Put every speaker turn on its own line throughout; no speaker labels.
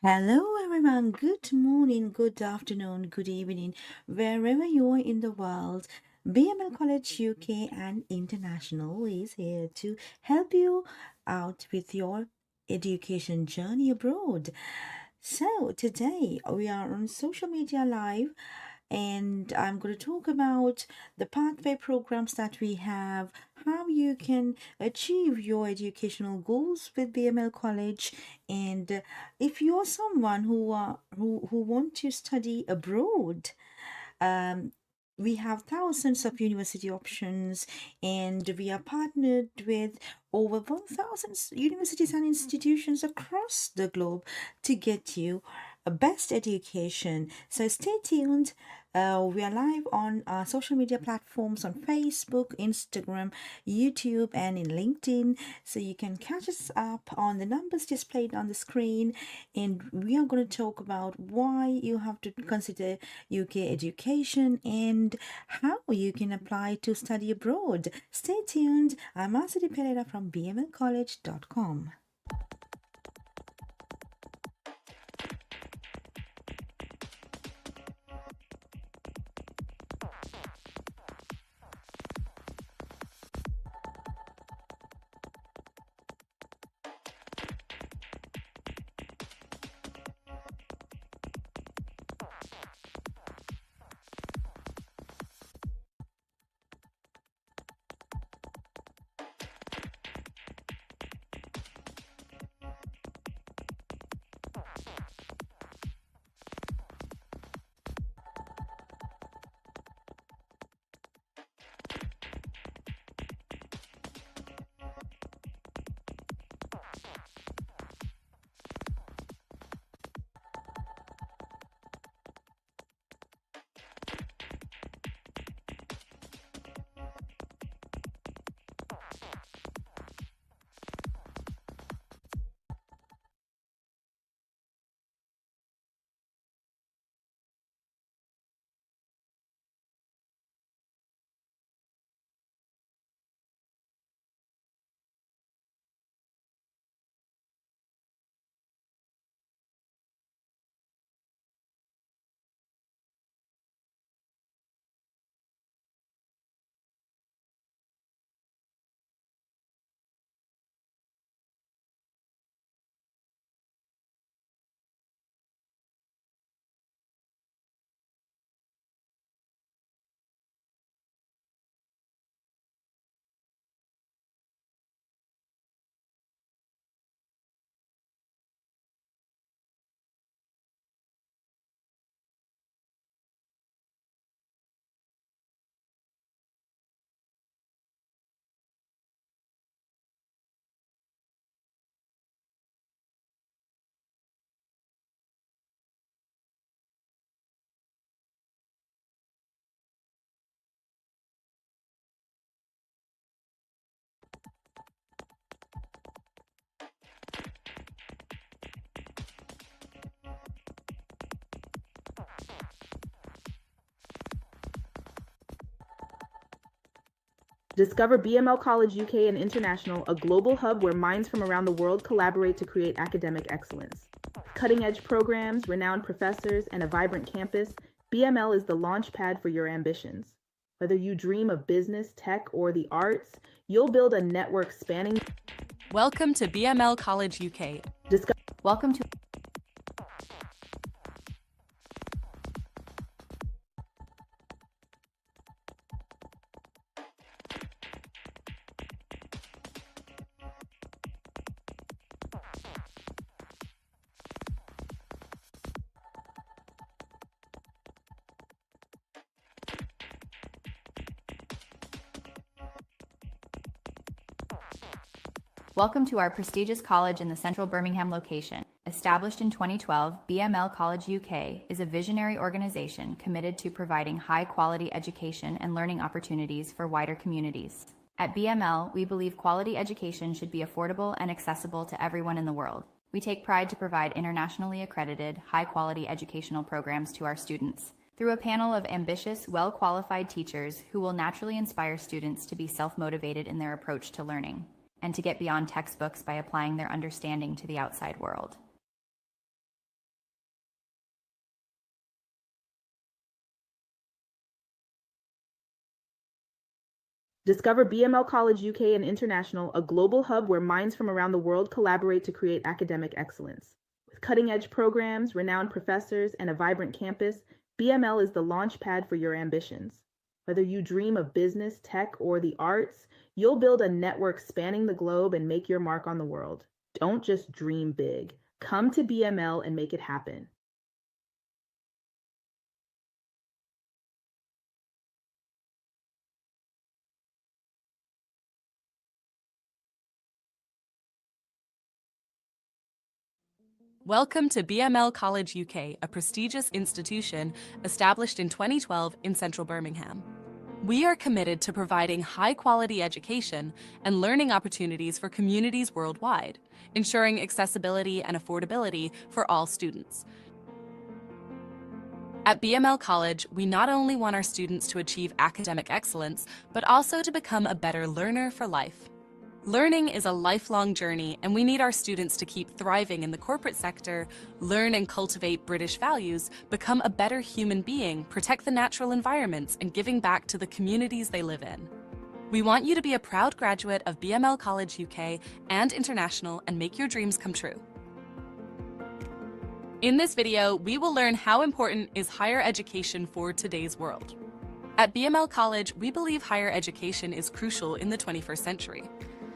Hello, everyone. Good morning, good afternoon, good evening, wherever you are in the world. BML College UK and International is here to help you out with your education journey abroad. So, today we are on social media live and I'm going to talk about the pathway programs that we have, how you can achieve your educational goals with BML College, and if you're someone who want to study abroad, um, we have thousands of university options, and we are partnered with over 1,000 universities and institutions across the globe to get you a best education. So stay tuned. We are live on social media platforms on Facebook, Instagram, YouTube, and in LinkedIn. So you can catch us up on the numbers displayed on the screen. And we are going to talk about why you have to consider UK education and how you can apply to study abroad. Stay tuned. I'm Masudi Pereira from bmlcollege.com.
Discover BML College UK and International, a global hub where minds from around the world collaborate to create academic excellence. Cutting-edge programs, renowned professors, and a vibrant campus, BML is the launch pad for your ambitions. Whether you dream of business, tech, or the arts, you'll build a network spanning.
Welcome to BML College UK.
Welcome to
Welcome to our prestigious college in the central Birmingham location. Established in 2012, BML College UK is a visionary organization committed to providing high-quality education and learning opportunities for wider communities. At BML, we believe quality education should be affordable and accessible to everyone in the world. We take pride to provide internationally accredited, high-quality educational programs to our students through a panel of ambitious, well-qualified teachers who will naturally inspire students to be self-motivated in their approach to learning and to get beyond textbooks by applying their understanding to the outside world.
Discover BML College UK and International, a global hub where minds from around the world collaborate to create academic excellence. With cutting-edge programs, renowned professors, and a vibrant campus, BML is the launch pad for your ambitions. Whether you dream of business, tech, or the arts, you'll build a network spanning the globe and make your mark on the world. Don't just dream big. Come to BML and make it happen.
Welcome to BML College UK, a prestigious institution established in 2012 in central Birmingham. We are committed to providing high-quality education and learning opportunities for communities worldwide, ensuring accessibility and affordability for all students. At BML College, we not only want our students to achieve academic excellence, but also to become a better learner for life. Learning is a lifelong journey, and we need our students to keep thriving in the corporate sector, learn and cultivate British values, become a better human being, protect the natural environments, and giving back to the communities they live in. We want you to be a proud graduate of BML College UK and International and make your dreams come true. In this video, we will learn how important is higher education for today's world. At BML College, we believe higher education is crucial in the 21st century.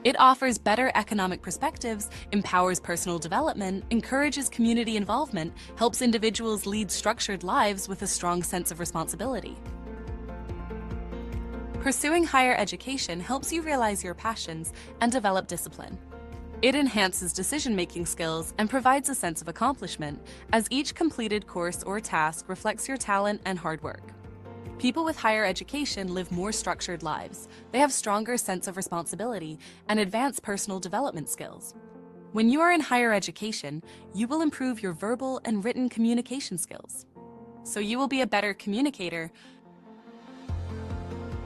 It offers better economic perspectives, empowers personal development, encourages community involvement, helps individuals lead structured lives with a strong sense of responsibility. Pursuing higher education helps you realize your passions and develop discipline. It enhances decision-making skills and provides a sense of accomplishment, as each completed course or task reflects your talent and hard work. People with higher education live more structured lives. They have stronger sense of responsibility and advanced personal development skills. When you are in higher education, you will improve your verbal and written communication skills. So you will be a better communicator.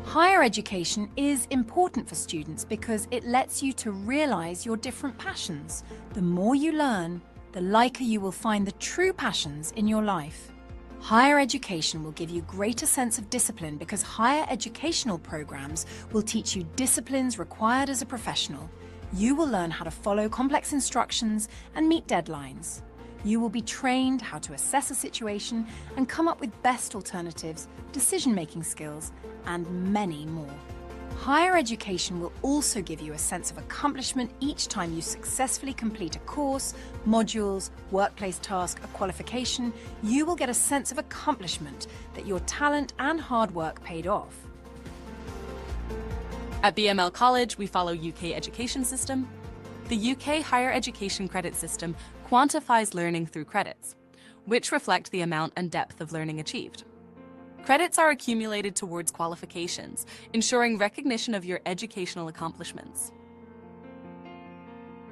Higher education is important for students because it lets you to realize your different passions. The more you learn, the liker you will find the true passions in your life. Higher education will give you greater sense of discipline because higher educational programs will teach you disciplines required as a professional. You will learn how to follow complex instructions and meet deadlines. You will be trained how to assess a situation and come up with best alternatives, decision-making skills, and many more. Higher education will also give you a sense of accomplishment each time you successfully complete a course, modules, workplace task, a qualification. You will get a sense of accomplishment that your talent and hard work paid off.
At BML College, we follow UK education system. The UK higher education credit system quantifies learning through credits, which reflect the amount and depth of learning achieved. Credits are accumulated towards qualifications, ensuring recognition of your educational accomplishments.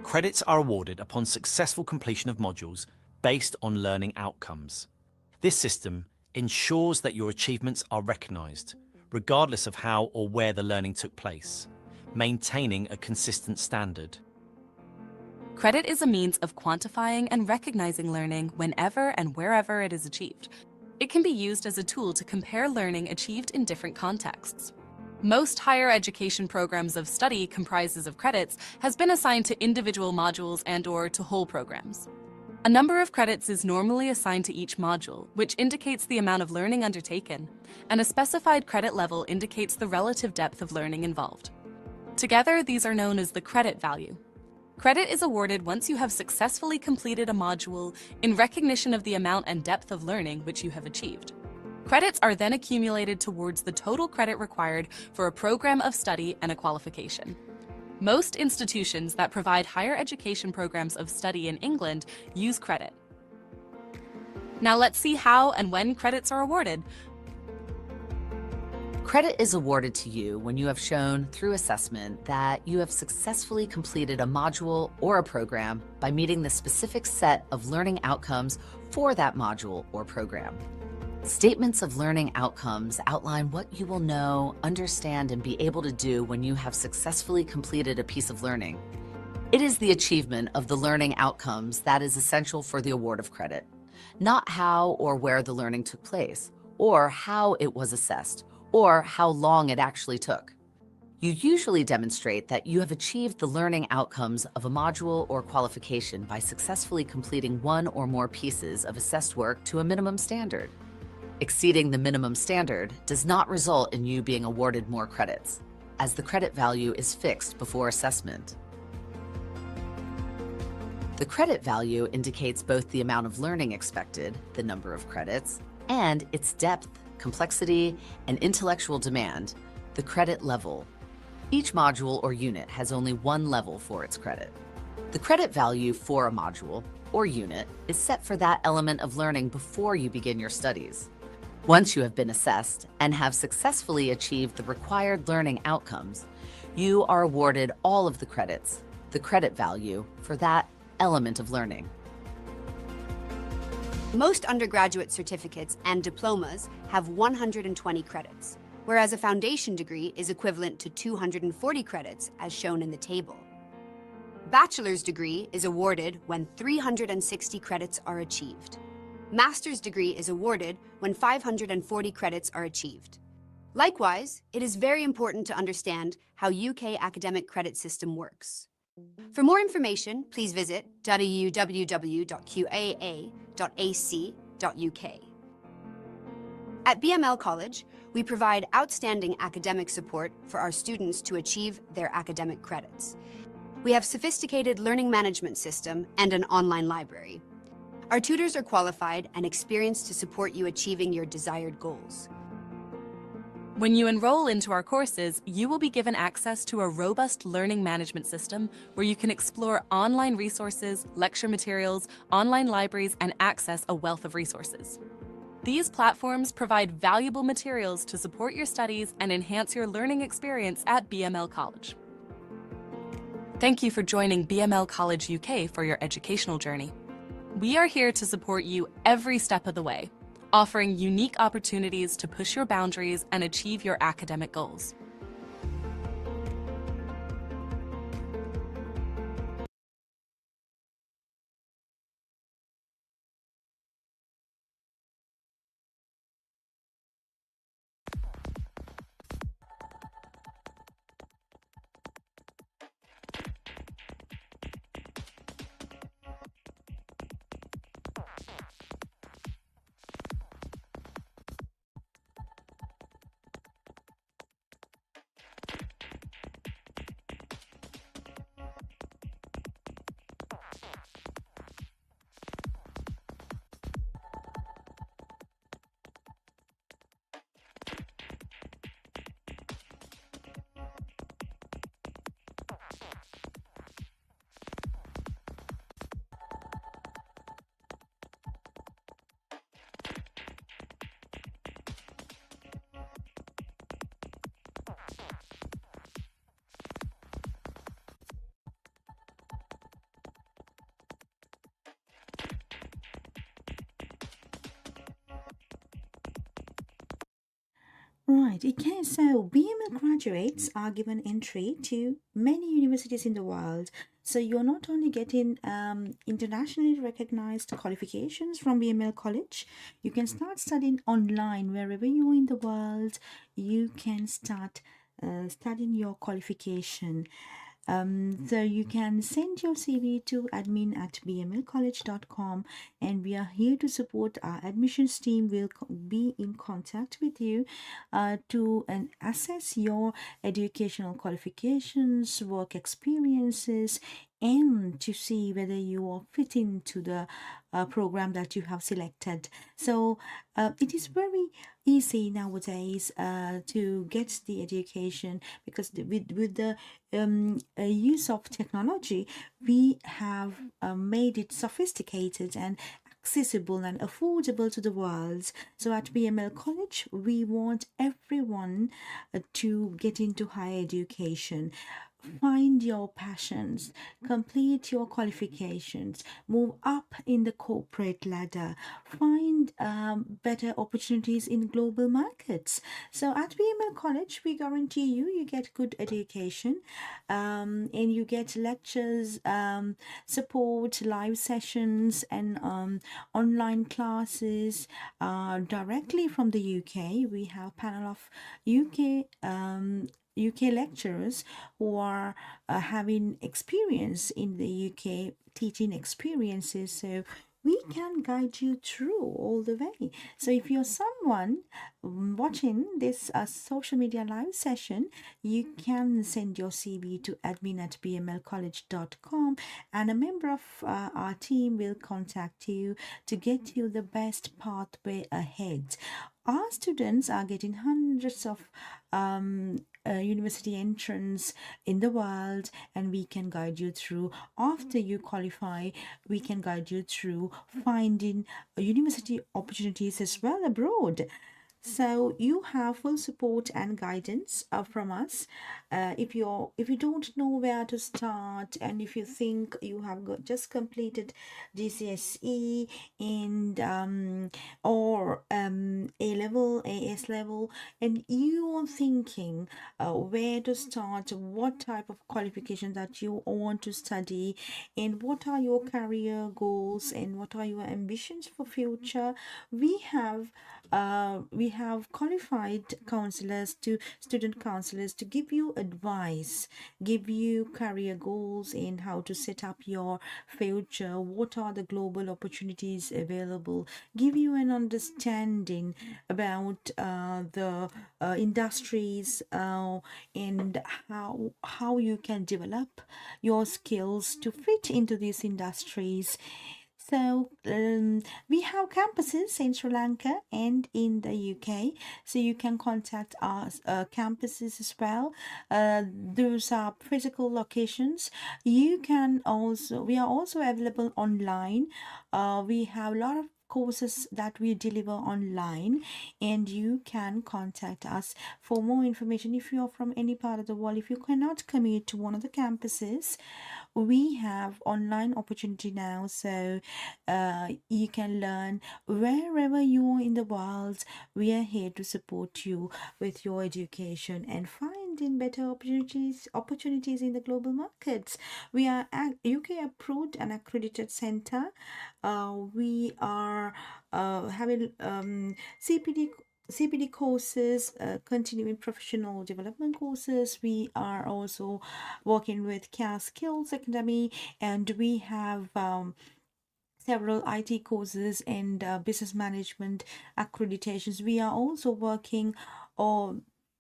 Credits are awarded upon successful completion of modules based on learning outcomes. This system ensures that your achievements are recognised, regardless of how or where the learning took place, maintaining a consistent standard.
Credit is a means of quantifying and recognizing learning whenever and wherever it is achieved. It can be used as a tool to compare learning achieved in different contexts. Most higher education programs of study comprises of credits has been assigned to individual modules and/or to whole programs. A number of credits is normally assigned to each module, which indicates the amount of learning undertaken, and a specified credit level indicates the relative depth of learning involved. Together, these are known as the credit value. Credit is awarded once you have successfully completed a module in recognition of the amount and depth of learning which you have achieved. Credits are then accumulated towards the total credit required for a program of study and a qualification. Most institutions that provide higher education programs of study in England use credit. Now let's see how and when credits are awarded.
Credit is awarded to you when you have shown through assessment that you have successfully completed a module or a program by meeting the specific set of learning outcomes for that module or program. Statements of learning outcomes outline what you will know, understand, and be able to do when you have successfully completed a piece of learning. It is the achievement of the learning outcomes that is essential for the award of credit, not how or where the learning took place, or how it was assessed, or how long it actually took. You usually demonstrate that you have achieved the learning outcomes of a module or qualification by successfully completing one or more pieces of assessed work to a minimum standard. Exceeding the minimum standard does not result in you being awarded more credits, as the credit value is fixed before assessment. The credit value indicates both the amount of learning expected, the number of credits, and its depth, complexity, and intellectual demand, the credit level. Each module or unit has only one level for its credit. The credit value for a module or unit is set for that element of learning before you begin your studies. Once you have been assessed and have successfully achieved the required learning outcomes, you are awarded all of the credits, the credit value for that element of learning.
Most undergraduate certificates and diplomas have 120 credits, whereas a foundation degree is equivalent to 240 credits as shown in the table. Bachelor's degree is awarded when 360 credits are achieved. Master's degree is awarded when 540 credits are achieved. Likewise, it is very important to understand how UK academic credit system works. For more information, please visit www.qaa.ac.uk. At BML College, we provide outstanding academic support for our students to achieve their academic credits. We have sophisticated learning management system and an online library. Our tutors are qualified and experienced to support you achieving your desired goals.
When you enroll into our courses, you will be given access to a robust learning management system where you can explore online resources, lecture materials, online libraries, and access a wealth of resources. These platforms provide valuable materials to support your studies and enhance your learning experience at BML College. Thank you for joining BML College UK for your educational journey. We are here to support you every step of the way, offering unique opportunities to push your boundaries and achieve your academic goals.
Right, okay, so BML graduates are given entry to many universities in the world. So you're not only getting internationally recognized qualifications from BML College, you can start studying online wherever you are in the world. You can start studying your qualification. So you can send your CV to admin@bmlcollege.com, and we are here to support. Our admissions team will be in contact with you to assess your educational qualifications, work experiences, and to see whether you are fit into the program that you have selected. So it is very easy nowadays to get the education, because with the use of technology, we have made it sophisticated and accessible and affordable to the world. So at BML College, we want everyone to get into higher education. Find your passions, complete your qualifications, move up in the corporate ladder, find better opportunities in global markets. So at BML College, we guarantee you get good education, and you get lectures, support, live sessions, and online classes directly from the UK. We have panel of UK UK lecturers who are having experience in the UK, teaching experiences. So we can guide you through all the way. So if you're someone watching this social media live session, you can send your CV to admin@bmlcollege.com, and a member of our team will contact you to get you the best pathway ahead. Our students are getting hundreds of university entrance in the world, and we can guide you through. After you qualify, we can guide you through finding university opportunities as well abroad. So you have full support and guidance from us. If you don't know where to start, and if you think you have just completed GCSE and or A level, AS level, and you are thinking where to start, what type of qualification that you want to study, and what are your career goals, and what are your ambitions for future, we have qualified counselors to student counselors to give you advice, give you career goals in how to set up your future, what are the global opportunities available, give you an understanding about the industries and how you can develop your skills to fit into these industries. So we have campuses in Sri Lanka and in the UK, so you can contact our campuses as well. Those are physical locations. We are also available online. We have a lot of courses that we deliver online, and you can contact us for more information. If you are from any part of the world, if you cannot commute to one of the campuses, we have online opportunity now, so you can learn wherever you are in the world. We are here to support you with your education and finding better opportunities in the global markets. We are a UK approved and accredited center. We are having CPD courses, continuing professional development courses. We are also working with CAS Skills Academy, and we have several IT courses and business management accreditations. We are also working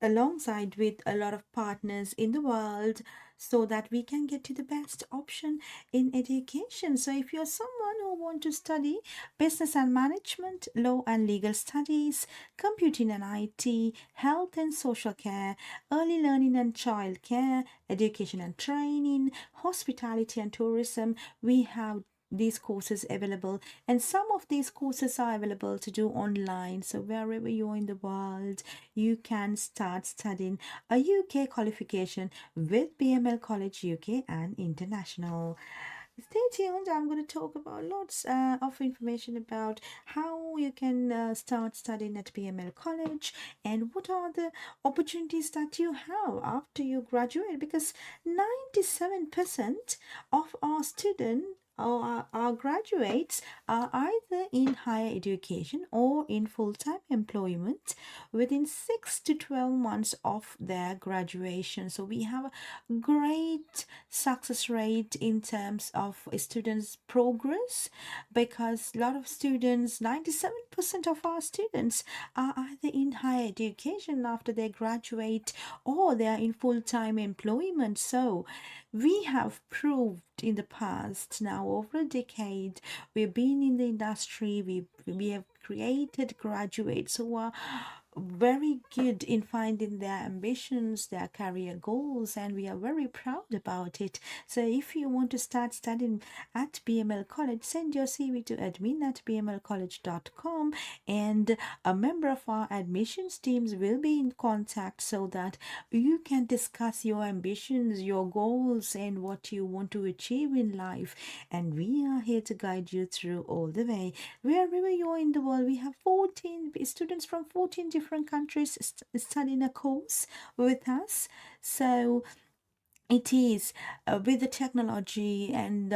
alongside with a lot of partners in the world so that we can get to the best option in education. So if you're someone who want to study business and management, law and legal studies, computing and IT, health and social care, early learning and child care, education and training, hospitality and tourism, we have these courses available, and some of these courses are available to do online. So wherever you are in the world, you can start studying a UK qualification with BML College UK and International. Stay tuned. I'm going to talk about lots of information about how you can start studying at BML College and what are the opportunities that you have after you graduate, because 97% of our students our graduates are either in higher education or in full-time employment within 6 to 12 months of their graduation. So we have a great success rate in terms of students' progress, because a lot of students, 97% of our students are either in higher education after they graduate or they are in full-time employment. So we have proved in the past, now over a decade, we've been in the industry, we have created graduates who are very good in finding their ambitions, their career goals, and we are very proud about it. So if you want to start studying at BML College, send your CV to admin@bmlcollege.com, and a member of our admissions teams will be in contact so that you can discuss your ambitions, your goals, and what you want to achieve in life. And we are here to guide you through all the way. Wherever you are in the world, we have 14 students from 14 different countries studying a course with us. So it is with the technology and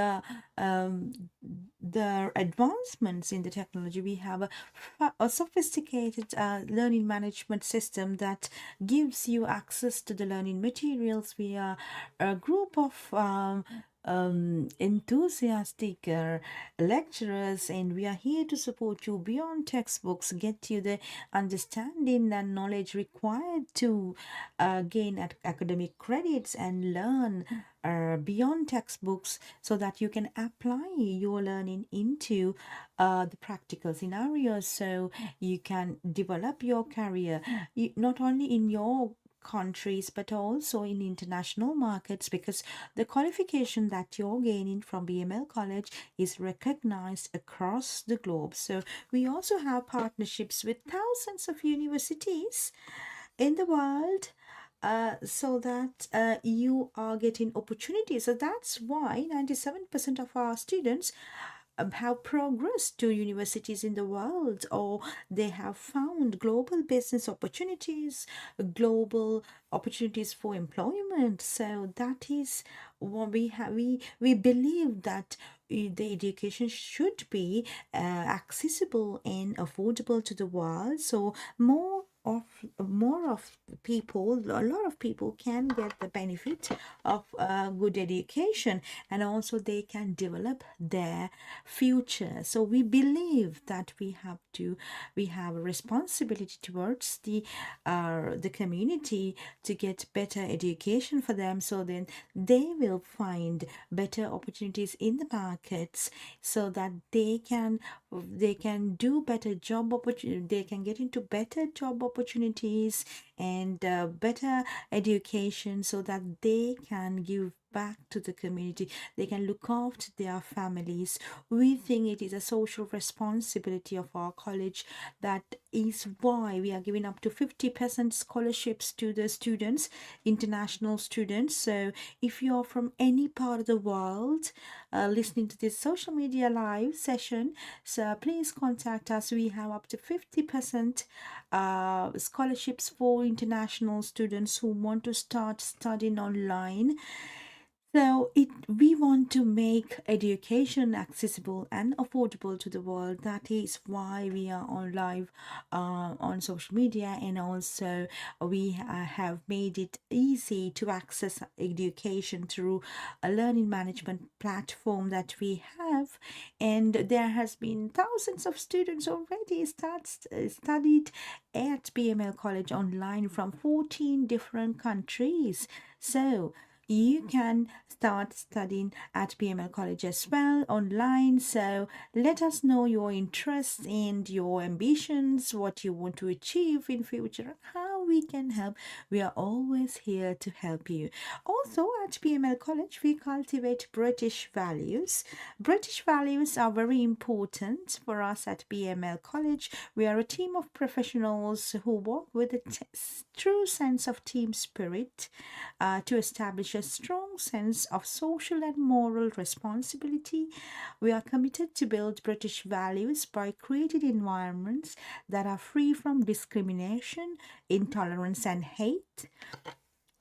the advancements in the technology, we have a sophisticated learning management system that gives you access to the learning materials. We are a group of enthusiastic lecturers, and we are here to support you beyond textbooks, get you the understanding and knowledge required to gain academic credits and learn beyond textbooks, so that you can apply your learning into the practical scenarios, so you can develop your career not only in your countries but also in international markets, because the qualification that you're gaining from BML College is recognized across the globe. So we also have partnerships with thousands of universities in the world, so that you are getting opportunities. So that's why 97% of our students have progressed to universities in the world, or they have found global business opportunities, global opportunities for employment. So that is what we have. We believe that the education should be accessible and affordable to the world, so more of people, a lot of people can get the benefit of good education, and also they can develop their future. So we believe that we have a responsibility towards the community to get better education for them, so then they will find better opportunities in the markets, so that they can do better job opportunity, they can get into better job opportunities and better education, so that they can give back to the community, they can look after their families. We think it is a social responsibility of our college. That is why we are giving up to 50% scholarships to the students, international students. So if you're from any part of the world listening to this social media live session, so please contact us. We have up to 50% scholarships for international students who want to start studying online. So we want to make education accessible and affordable to the world. That is why we are on live on social media, and also we have made it easy to access education through a learning management platform that we have. And there has been thousands of students already studied at BML College online from 14 different countries. So you can start studying at BML College as well online. So let us know your interests and your ambitions, what you want to achieve in future, and how we can help. We are always here to help you. Also at BML College, we cultivate British values. British values are very important for us at BML College. We are a team of professionals who work with a true sense of team spirit to establish a strong sense of social and moral responsibility. We are committed to build British values by creating environments that are free from discrimination, intolerance, and hate.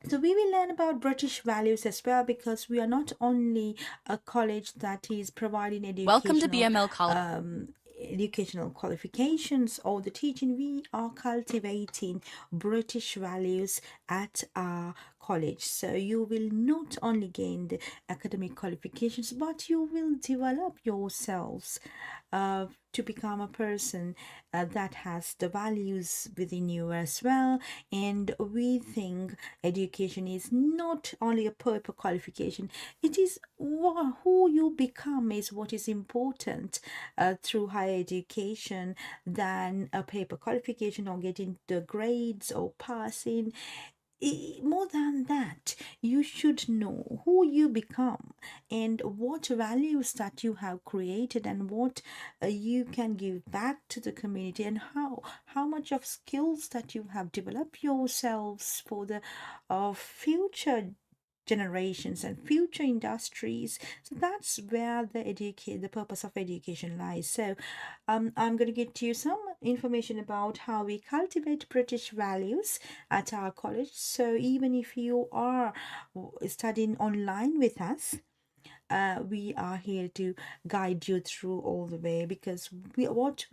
So we will learn about British values as well, because we are not only a college that is providing
Welcome to BML College.
educational qualifications or the teaching. We are cultivating British values at our college. So you will not only gain the academic qualifications, but you will develop yourselves to become a person that has the values within you as well. And we think education is not only a paper qualification, it is who you become is what is important through higher education than a paper qualification or getting the grades or passing. More than that, you should know who you become and what values that you have created, and what you can give back to the community, and how much of skills that you have developed yourselves for the future generations and future industries. So that's where the purpose of education lies. So I'm going to get you some information about how we cultivate British values at our college. So even if you are studying online with us, we are here to guide you through all the way, because what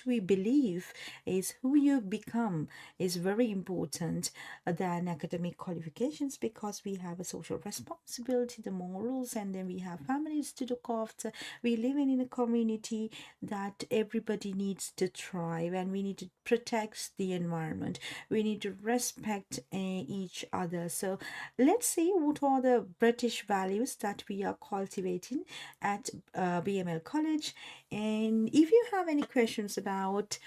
we believe is who you become is very important than academic qualifications, because we have a social responsibility, the morals, and then we have families to look after. We live in a community that everybody needs to thrive, and we need to protect the environment. We need to respect each other. So let's see what are the British values that we are cultivating at BML College. And if you have any questions about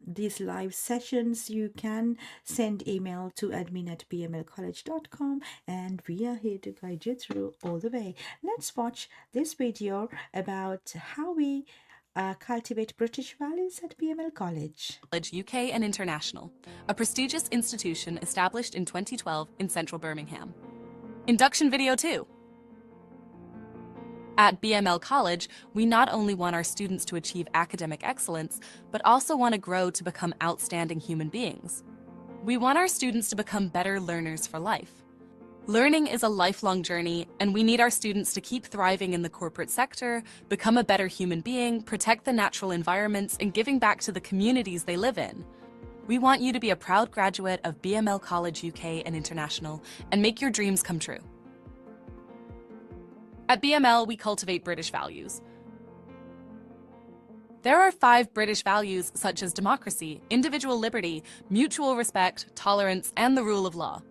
these live sessions, you can send email to admin@bmlcollege.com, and we are here to guide you through all the way. Let's watch this video about how we cultivate British values at BML College.
College UK and International, a prestigious institution established in 2012 in central Birmingham. Induction video 2. At BML College, we not only want our students to achieve academic excellence, but also want to grow to become outstanding human beings. We want our students to become better learners for life. Learning is a lifelong journey, and we need our students to keep thriving in the corporate sector, become a better human being, protect the natural environments, and giving back to the communities they live in. We want you to be a proud graduate of BML College UK and International and make your dreams come true. At BML, we cultivate British values. There are 5 British values such as democracy, individual liberty, mutual respect, tolerance, and the rule of law.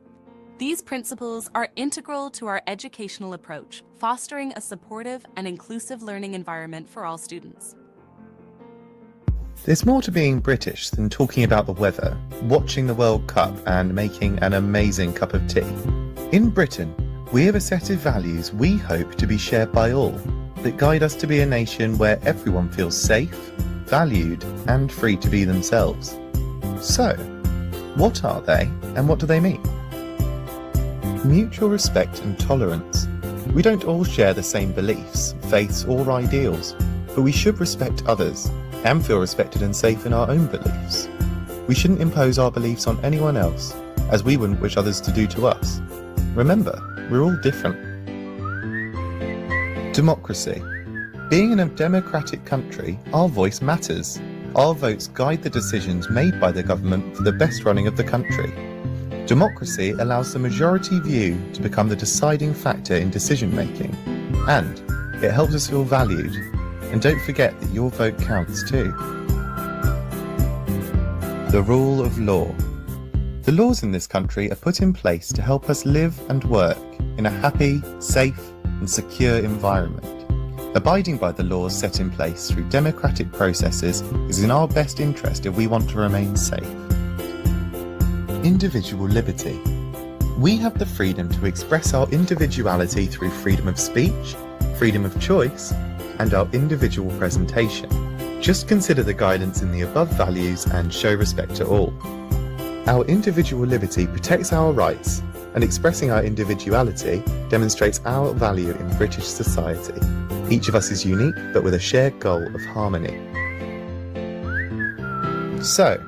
These principles are integral to our educational approach, fostering a supportive and inclusive learning environment for all students.
There's more to being British than talking about the weather, watching the World Cup, and making an amazing cup of tea. In Britain, we have a set of values we hope to be shared by all, that guide us to be a nation where everyone feels safe, valued, and free to be themselves. So, what are they, and what do they mean? Mutual respect and tolerance. We don't all share the same beliefs, faiths, or ideals, but we should respect others and feel respected and safe in our own beliefs. We shouldn't impose our beliefs on anyone else, as we wouldn't wish others to do to us. Remember, we're all different. Democracy. Being in a democratic country, our voice matters. Our votes guide the decisions made by the government for the best running of the country. Democracy allows the majority view to become the deciding factor in decision making, and it helps us feel valued. And don't forget that your vote counts too. The rule of law. The laws in this country are put in place to help us live and work in a happy, safe, and secure environment. Abiding by the laws set in place through democratic processes is in our best interest if we want to remain safe. Individual liberty. We have the freedom to express our individuality through freedom of speech, freedom of choice, and our individual presentation. Just consider the guidance in the above values and show respect to all. Our individual liberty protects our rights, and expressing our individuality demonstrates our value in British society. Each of us is unique, but with a shared goal of harmony. So,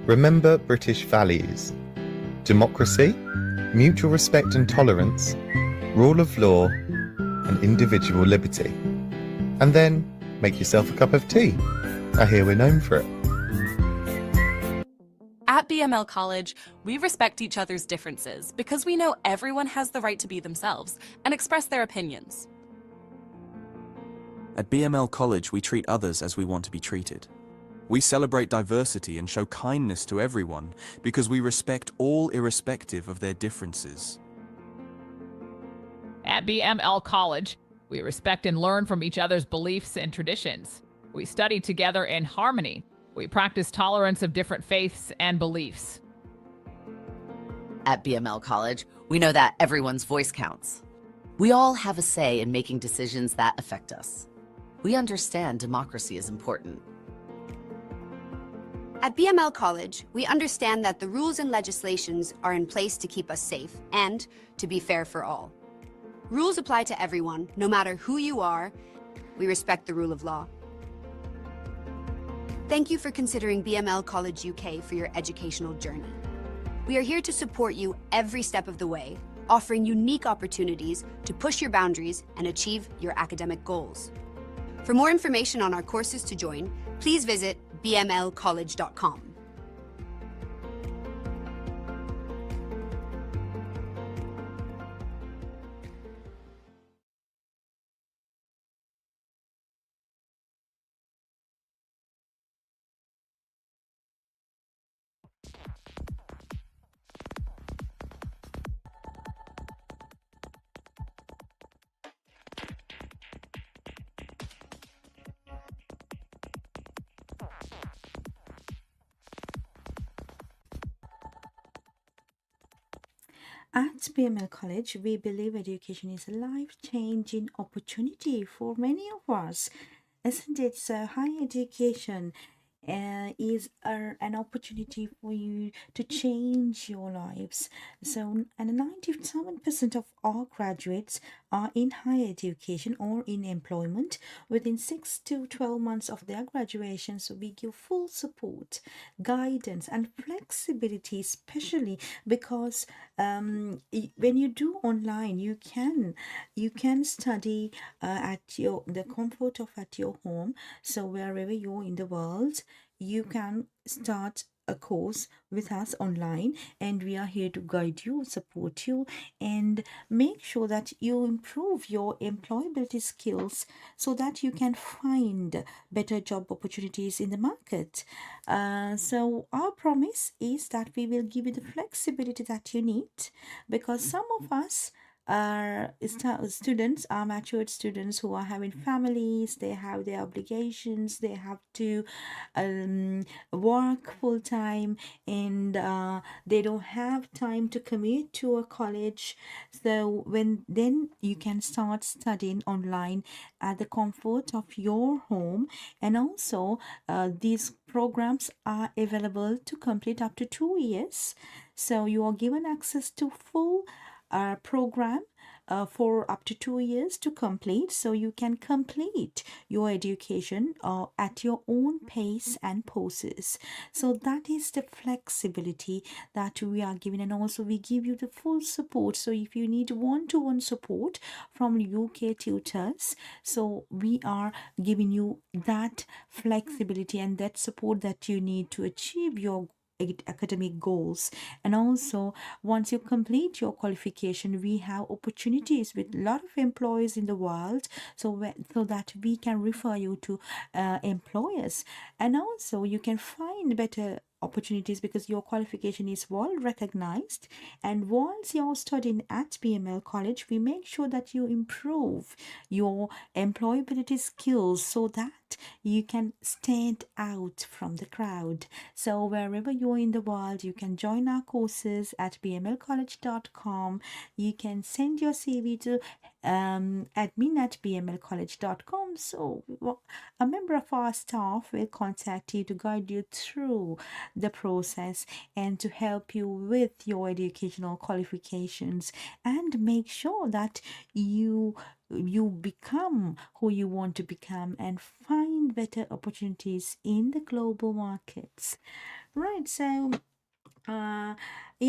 remember British values: democracy, mutual respect and tolerance, rule of law, and individual liberty. And then, make yourself a cup of tea. I hear we're known for it.
At BML College, we respect each other's differences because we know everyone has the right to be themselves and express their opinions.
At BML College, we treat others as we want to be treated. We celebrate diversity and show kindness to everyone because we respect all irrespective of their differences.
At BML College, we respect and learn from each other's beliefs and traditions. We study together in harmony. We practice tolerance of different faiths and beliefs.
At BML College, we know that everyone's voice counts. We all have a say in making decisions that affect us. We understand democracy is important.
At BML College, we understand that the rules and legislations are in place to keep us safe and to be fair for all. Rules apply to everyone, no matter who you are. We respect the rule of law. Thank you for considering BML College UK for your educational journey. We are here to support you every step of the way. offering unique opportunities to push your boundaries and achieve your academic goals. For more information on our courses to join, please visit bmlcollege.com.
At BML College, we believe education is a life-changing opportunity for many of us, isn't it? So, higher education is an opportunity for you to change your lives. So, and 97% of all graduates are in higher education or in employment within 6 to 12 months of their graduation. So, we give full support, guidance, and flexibility, especially because when you do online, you can study at the comfort of at your home. So wherever you're in the world, you can start a course with us online, and we are here to guide you, support you, and make sure that you improve your employability skills so that you can find better job opportunities in the market. So our promise is that we will give you the flexibility that you need, because some of us are students, are matured students who are having families, they have their obligations, they have to work full time, and they don't have time to commute to a college. So when then you can start studying online at the comfort of your home. And also these programs are available to complete up to 2 years, so you are given access to full program for up to 2 years to complete, so you can complete your education at your own pace and poses. So that is the flexibility that we are giving, and also we give you the full support. So if you need one-to-one support from UK tutors, so we are giving you that flexibility and that support that you need to achieve your academic goals. And also, once you complete your qualification, we have opportunities with a lot of employers in the world, so that we can refer you to employers, and also you can find better opportunities because your qualification is well recognized. And once you're studying at BML College, we make sure that you improve your employability skills so that you can stand out from the crowd. So wherever you're in the world, you can join our courses at bmlcollege.com. You can send your CV to admin@bmlcollege.com. So a member of our staff will contact you to guide you through the process and to help you with your educational qualifications and make sure that you become who you want to become and find better opportunities in the global markets. Right, so yeah,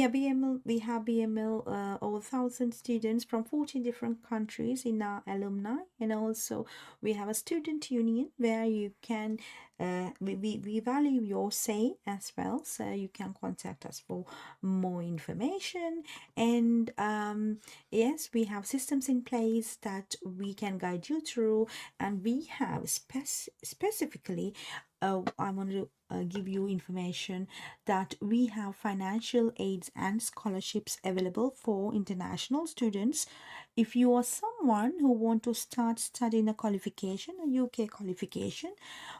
BML, we have BML over 1,000 students from 14 different countries in our alumni, and also we have a student union where you can we value your say as well, so you can contact us for more information. And yes, we have systems in place that we can guide you through, and we have specifically I want to give you information that we have financial aids and scholarships available for international students. If you are someone who want to start studying a qualification, a UK qualification,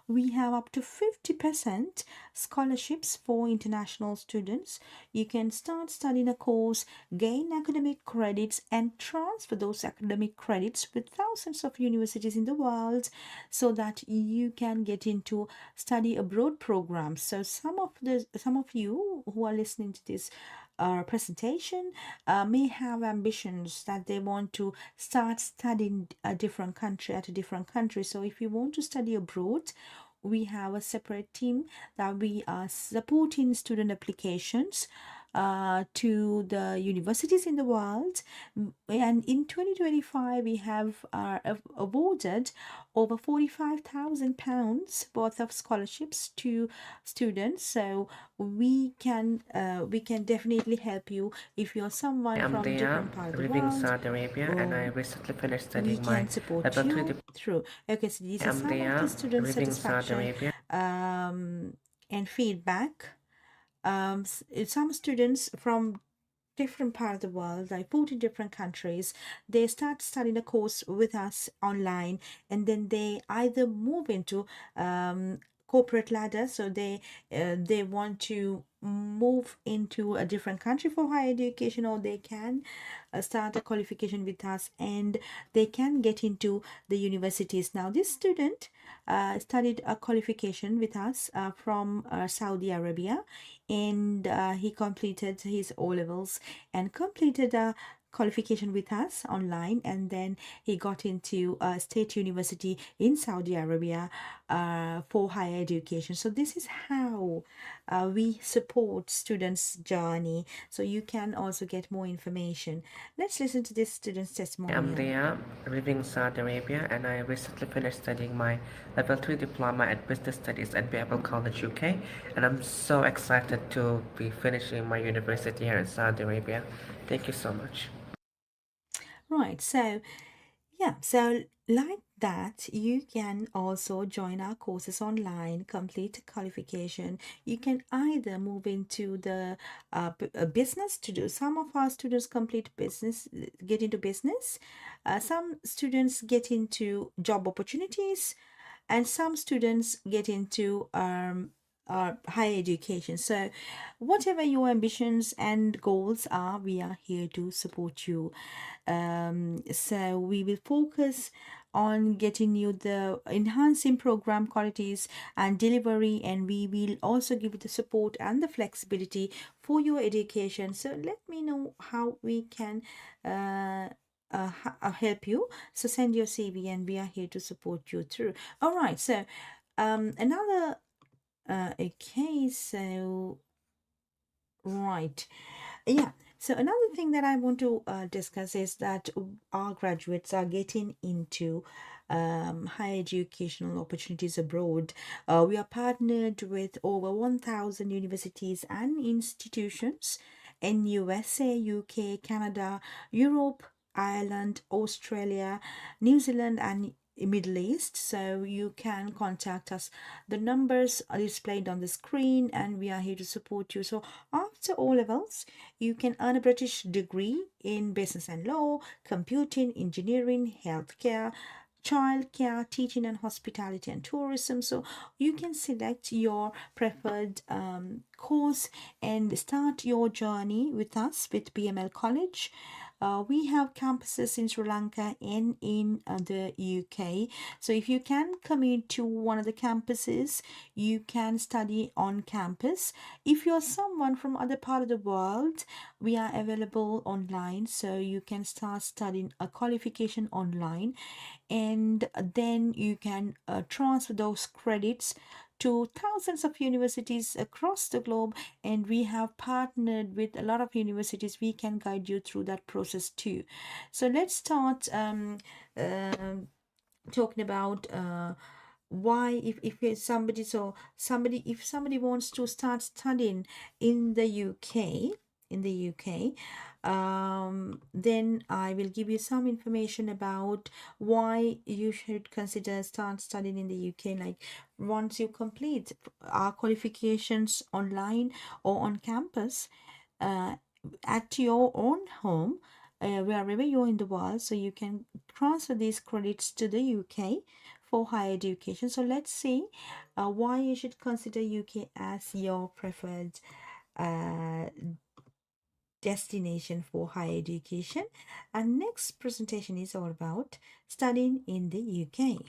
we have up to 50% scholarships for international students. You can start studying a course, gain academic credits, and transfer those academic credits with thousands of universities in the world so that you can get into study abroad programs. So some of you who are listening to this presentation may have ambitions that they want to start studying a different country at a different country. So if you want to study abroad, we have a separate team that we are supporting student applications to the universities in the world. And in 2025, we have awarded over £45,000 worth of scholarships to students. So we can definitely help you if you're someone
I'm
from
there,
different part of the
living in
world.
Saudi Arabia, and I recently finished
We
studying my
can support
level 3
you through. Okay, so these are
I'm
some of
there,
the student
living in Saudi
satisfaction
Arabia.
and feedback. Some students from different part of the world, like 40 different countries, they start studying a course with us online, and then they either move into corporate ladder, so they want to move into a different country for higher education, or they can start a qualification with us and they can get into the universities. Now this student studied a qualification with us from Saudi Arabia, and he completed his O levels and completed a qualification with us online, and then he got into a state university in Saudi Arabia for higher education. So this is how we support students' journey. So you can also get more information. Let's listen to this student's testimonial.
I'm there, living in Saudi Arabia, and I recently finished studying my level 3 diploma at business studies at BML College UK, and I'm so excited to be finishing my university here in Saudi Arabia. Thank you so much.
Right, so yeah, so like that, you can also join our courses online, complete qualification. You can either move into the business to do. Some of our students complete business, get into business. Some students get into job opportunities, and some students get into higher education. So whatever your ambitions and goals are, we are here to support you. So we will focus on getting you the enhancing program qualities and delivery, and we will also give you the support and the flexibility for your education. So let me know how we can help you. So send your CV and we are here to support you through. All right, so another okay, so right, yeah, so another thing that I want to discuss is that our graduates are getting into higher educational opportunities abroad. We are partnered with over 1,000 universities and institutions in USA, UK, Canada, Europe, Ireland, Australia, New Zealand, and Middle East. So you can contact us. The numbers are displayed on the screen and we are here to support you. So after O levels, you can earn a British degree in business and law, computing, engineering, healthcare, childcare, teaching and hospitality and tourism. So you can select your preferred course and start your journey with us with BML College. We have campuses in Sri Lanka and in the UK. So if you can commute to one of the campuses, you can study on campus. If you're someone from other part of the world, we are available online, so you can start studying a qualification online, and then you can transfer those credits to thousands of universities across the globe, and we have partnered with a lot of universities. We can guide you through that process too. So let's start talking about why if somebody if somebody wants to start studying in the UK, then I will give you some information about why you should consider start studying in the UK. Like, once you complete our qualifications online or on campus, at your own home, wherever you're in the world, so you can transfer these credits to the UK for higher education. So let's see why you should consider UK as your preferred destination for higher education. And next presentation is all about studying in the UK.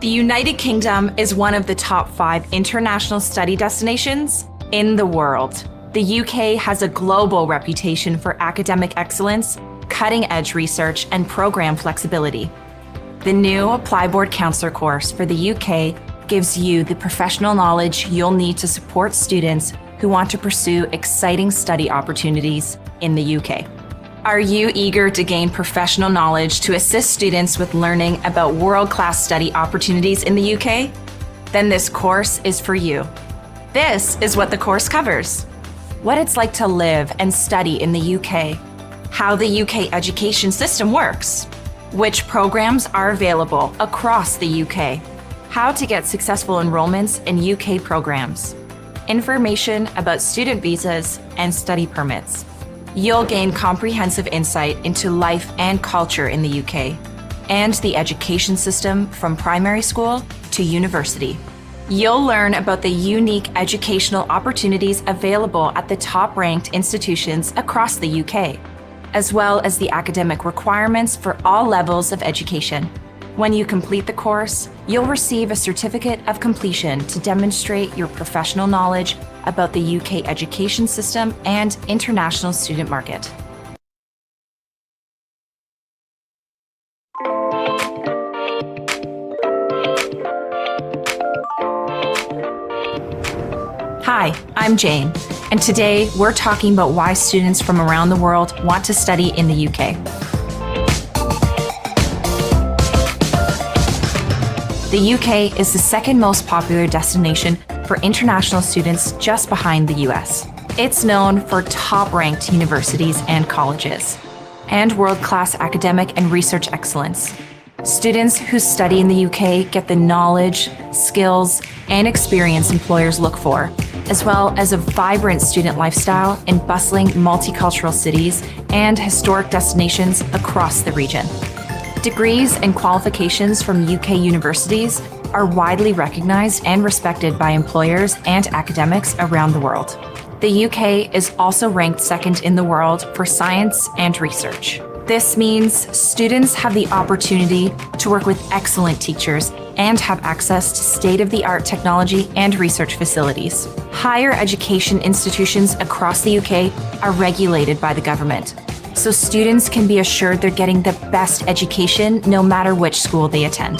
The United Kingdom is one of the top 5 international study destinations in the world. The UK has a global reputation for academic excellence, cutting-edge research, and program flexibility. The new Apply Board Counselor course for the UK gives you the professional knowledge you'll need to support students who want to pursue exciting study opportunities in the UK. Are you eager to gain professional knowledge to assist students with learning about world-class study opportunities in the UK? Then this course is for you. This is what the course covers: what it's like to live and study in the UK, how the UK education system works, which programs are available across the UK, how to get successful enrollments in UK programs, information about student visas and study permits. You'll gain comprehensive insight into life and culture in the UK and the education system from primary school to university. You'll learn about the unique educational opportunities available at the top-ranked institutions across the UK, as well as the academic requirements for all levels of education. When you complete the course, you'll receive a certificate of completion to demonstrate your professional knowledge about the UK education system and international student market. Hi, I'm Jane, and today we're talking about why students from around the world want to study in the UK. The UK is the second most popular destination for international students, just behind the US. It's known for top-ranked universities and colleges, and world-class academic and research excellence. Students who study in the UK get the knowledge, skills, and experience employers look for, as well as a vibrant student lifestyle in bustling multicultural cities and historic destinations across the region. Degrees and qualifications from UK universities are widely recognized and respected by employers and academics around the world. The UK is also ranked second in the world for science and research. This means students have the opportunity to work with excellent teachers and have access to state-of-the-art technology and research facilities. Higher education institutions across the UK are regulated by the government, so students can be assured they're getting the best education no matter which school they attend.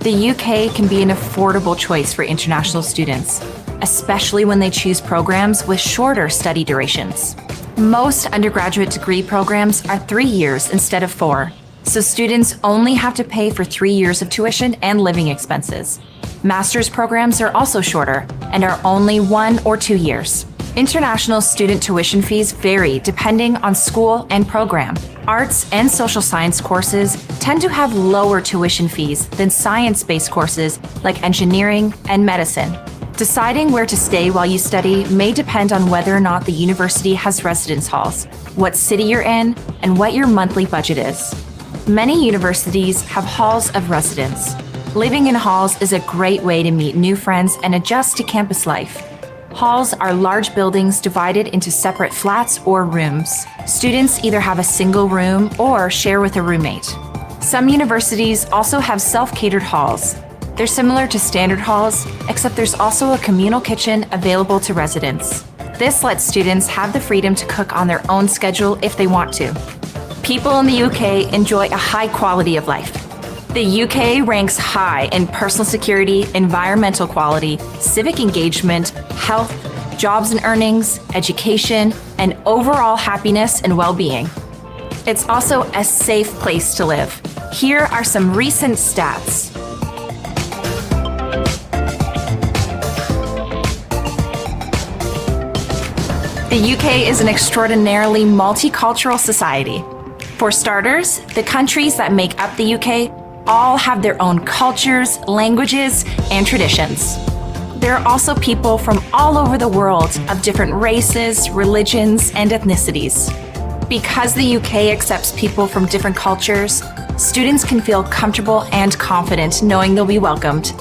The UK can be an affordable choice for international students, especially when they choose programs with shorter study durations. Most undergraduate degree programs are 3 years instead of 4, so students only have to pay for 3 years of tuition and living expenses. Master's programs are also shorter and are only 1 or 2 years. International student tuition fees vary depending on school and program. Arts and social science courses tend to have lower tuition fees than science-based courses like engineering and medicine. Deciding where to stay while you study may depend on whether or not the university has residence halls, what city you're in, and what your monthly budget is. Many universities have halls of residence. Living in halls is a great way to meet new friends and adjust to campus life. Halls are large buildings divided into separate flats or rooms. Students either have a single room or share with a roommate. Some universities also have self-catered halls. They're similar to standard halls, except there's also a communal kitchen available to residents. This lets students have the freedom to cook on their own schedule if they want to. People in the UK enjoy a high quality of life. The UK ranks high in personal security, environmental quality, civic engagement, health, jobs and earnings, education, and overall happiness and well-being. It's also a safe place to live. Here are some recent stats. The UK is an extraordinarily multicultural society. For starters, the countries that make up the UK all have their own cultures, languages, and traditions. There are also people from all over the world of different races, religions, and ethnicities. Because the UK accepts people from different cultures, students can feel comfortable and confident knowing they'll be welcomed.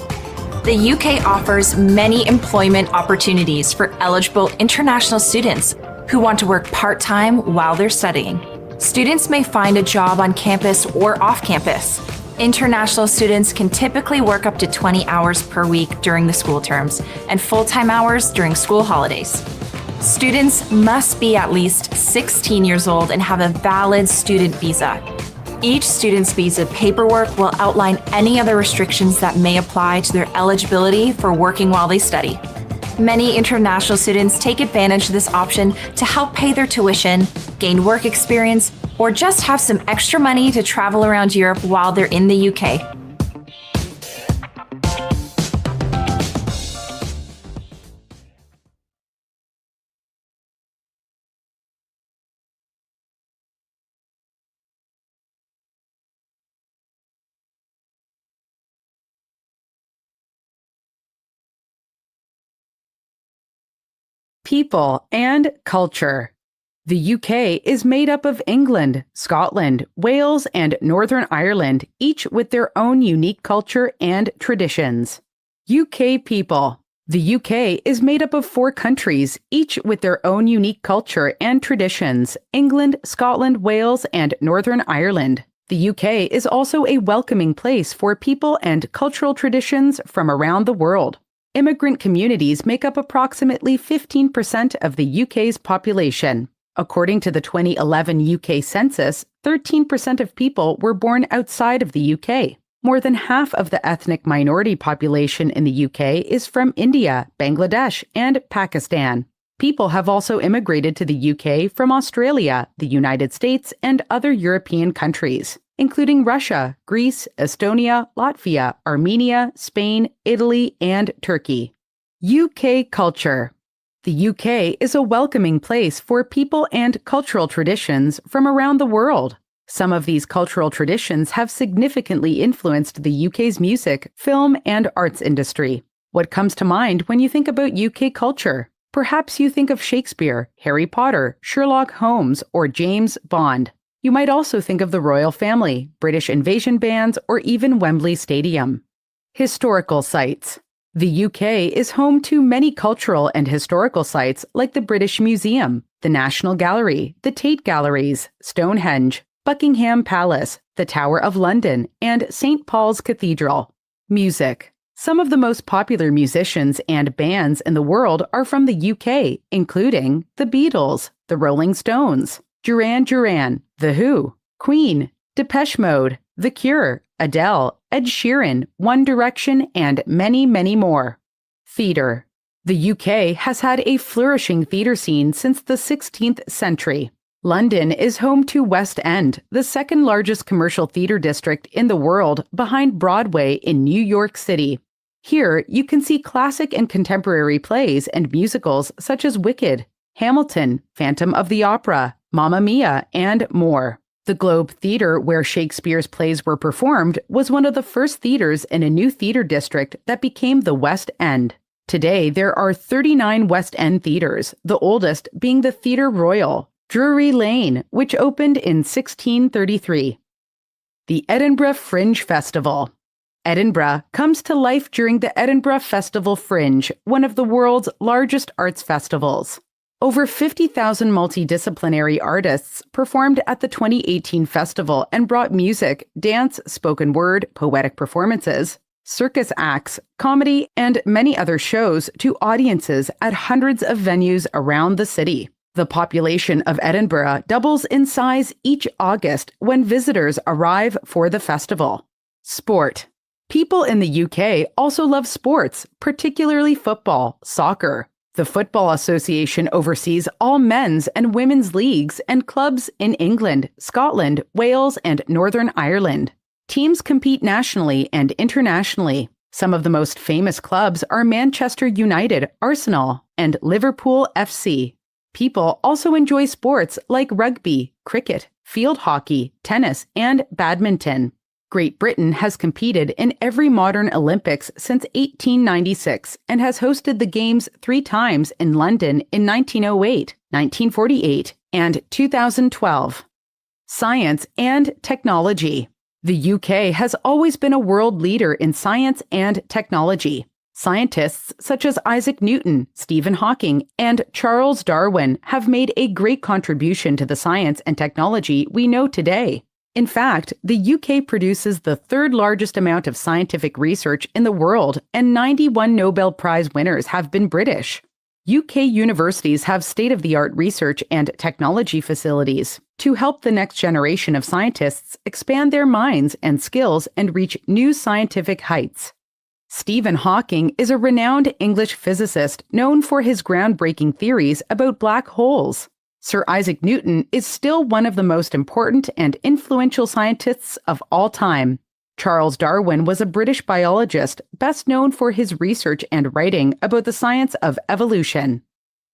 The UK offers many employment opportunities for eligible international students who want to work part-time while they're studying. Students may find a job on campus or off campus. International students can typically work up to 20 hours per week during the school terms and full-time hours during school holidays. Students must be at least 16 years old and have a valid student visa. Each student's visa paperwork will outline any other restrictions that may apply to their eligibility for working while they study. Many international students take advantage of this option to help pay their tuition, gain work experience, or just have some extra money to travel around Europe while they're in the UK.
People and culture. The UK is made up of England, Scotland, Wales, and Northern Ireland, each with their own unique culture and traditions. UK people. The UK is made up of 4 countries, each with their own unique culture and traditions: England, Scotland, Wales, and Northern Ireland. The UK is also a welcoming place for people and cultural traditions from around the world. Immigrant communities make up approximately 15% of the UK's population. According to the 2011 UK census, 13% of people were born outside of the UK. More than half of the ethnic minority population in the UK is from India, Bangladesh, and Pakistan. People have also immigrated to the UK from Australia, the United States, and other European countries, including Russia, Greece, Estonia, Latvia, Armenia, Spain, Italy, and Turkey. UK culture. The UK is a welcoming place for people and cultural traditions from around the world. Some of these cultural traditions have significantly influenced the UK's music, film, and arts industry. What comes to mind when you think about UK culture? Perhaps you think of Shakespeare, Harry Potter, Sherlock Holmes, or James Bond. You might also think of the royal family, British invasion bands, or even Wembley Stadium. Historical sites. The UK is home to many cultural and historical sites like the British Museum, the National Gallery, the Tate Galleries, Stonehenge, Buckingham Palace, the Tower of London, and St. Paul's Cathedral. Music. Some of the most popular musicians and bands in the world are from the UK, including the Beatles, the Rolling Stones, Duran Duran, The Who, Queen, Depeche Mode, The Cure, Adele, Ed Sheeran, One Direction, and many, many more. Theatre. The UK has had a flourishing theatre scene since the 16th century. London is home to West End, the second largest commercial theatre district in the world behind Broadway in New York City. Here, you can see classic and contemporary plays and musicals such as Wicked, Hamilton, Phantom of the Opera, Mamma Mia, and more. The Globe Theatre, where Shakespeare's plays were performed, was one of the first theatres in a new theatre district that became the West End. Today, there are 39 West End theatres, the oldest being the Theatre Royal, Drury Lane, which opened in 1633. The Edinburgh Fringe Festival. Edinburgh comes to life during the Edinburgh Festival Fringe, one of the world's largest arts festivals. Over 50,000 multidisciplinary artists performed at the 2018 festival and brought music, dance, spoken word, poetic performances, circus acts, comedy, and many other shows to audiences at hundreds of venues around the city. The population of Edinburgh doubles in size each August when visitors arrive for the festival. Sport. People in the UK also love sports, particularly football, soccer. The Football Association oversees all men's and women's leagues and clubs in England, Scotland, Wales, and Northern Ireland. Teams compete nationally and internationally. Some of the most famous clubs are Manchester United, Arsenal, and Liverpool FC. People also enjoy sports like rugby, cricket, field hockey, tennis, and badminton. Great Britain has competed in every modern Olympics since 1896 and has hosted the Games 3 times in London in 1908, 1948, and 2012. Science and technology. The UK has always been a world leader in science and technology. Scientists such as Isaac Newton, Stephen Hawking, and Charles Darwin have made a great contribution to the science and technology we know today. In fact, the UK produces the third largest amount of scientific research in the world, and 91 Nobel Prize winners have been British. UK universities have state-of-the-art research and technology facilities to help the next generation of scientists expand their minds and skills and reach new scientific heights. Stephen Hawking is a renowned English physicist known for his groundbreaking theories about black holes. Sir Isaac Newton is still one of the most important and influential scientists of all time. Charles Darwin was a British biologist best known for his research and writing about the science of evolution.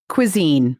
Cuisine.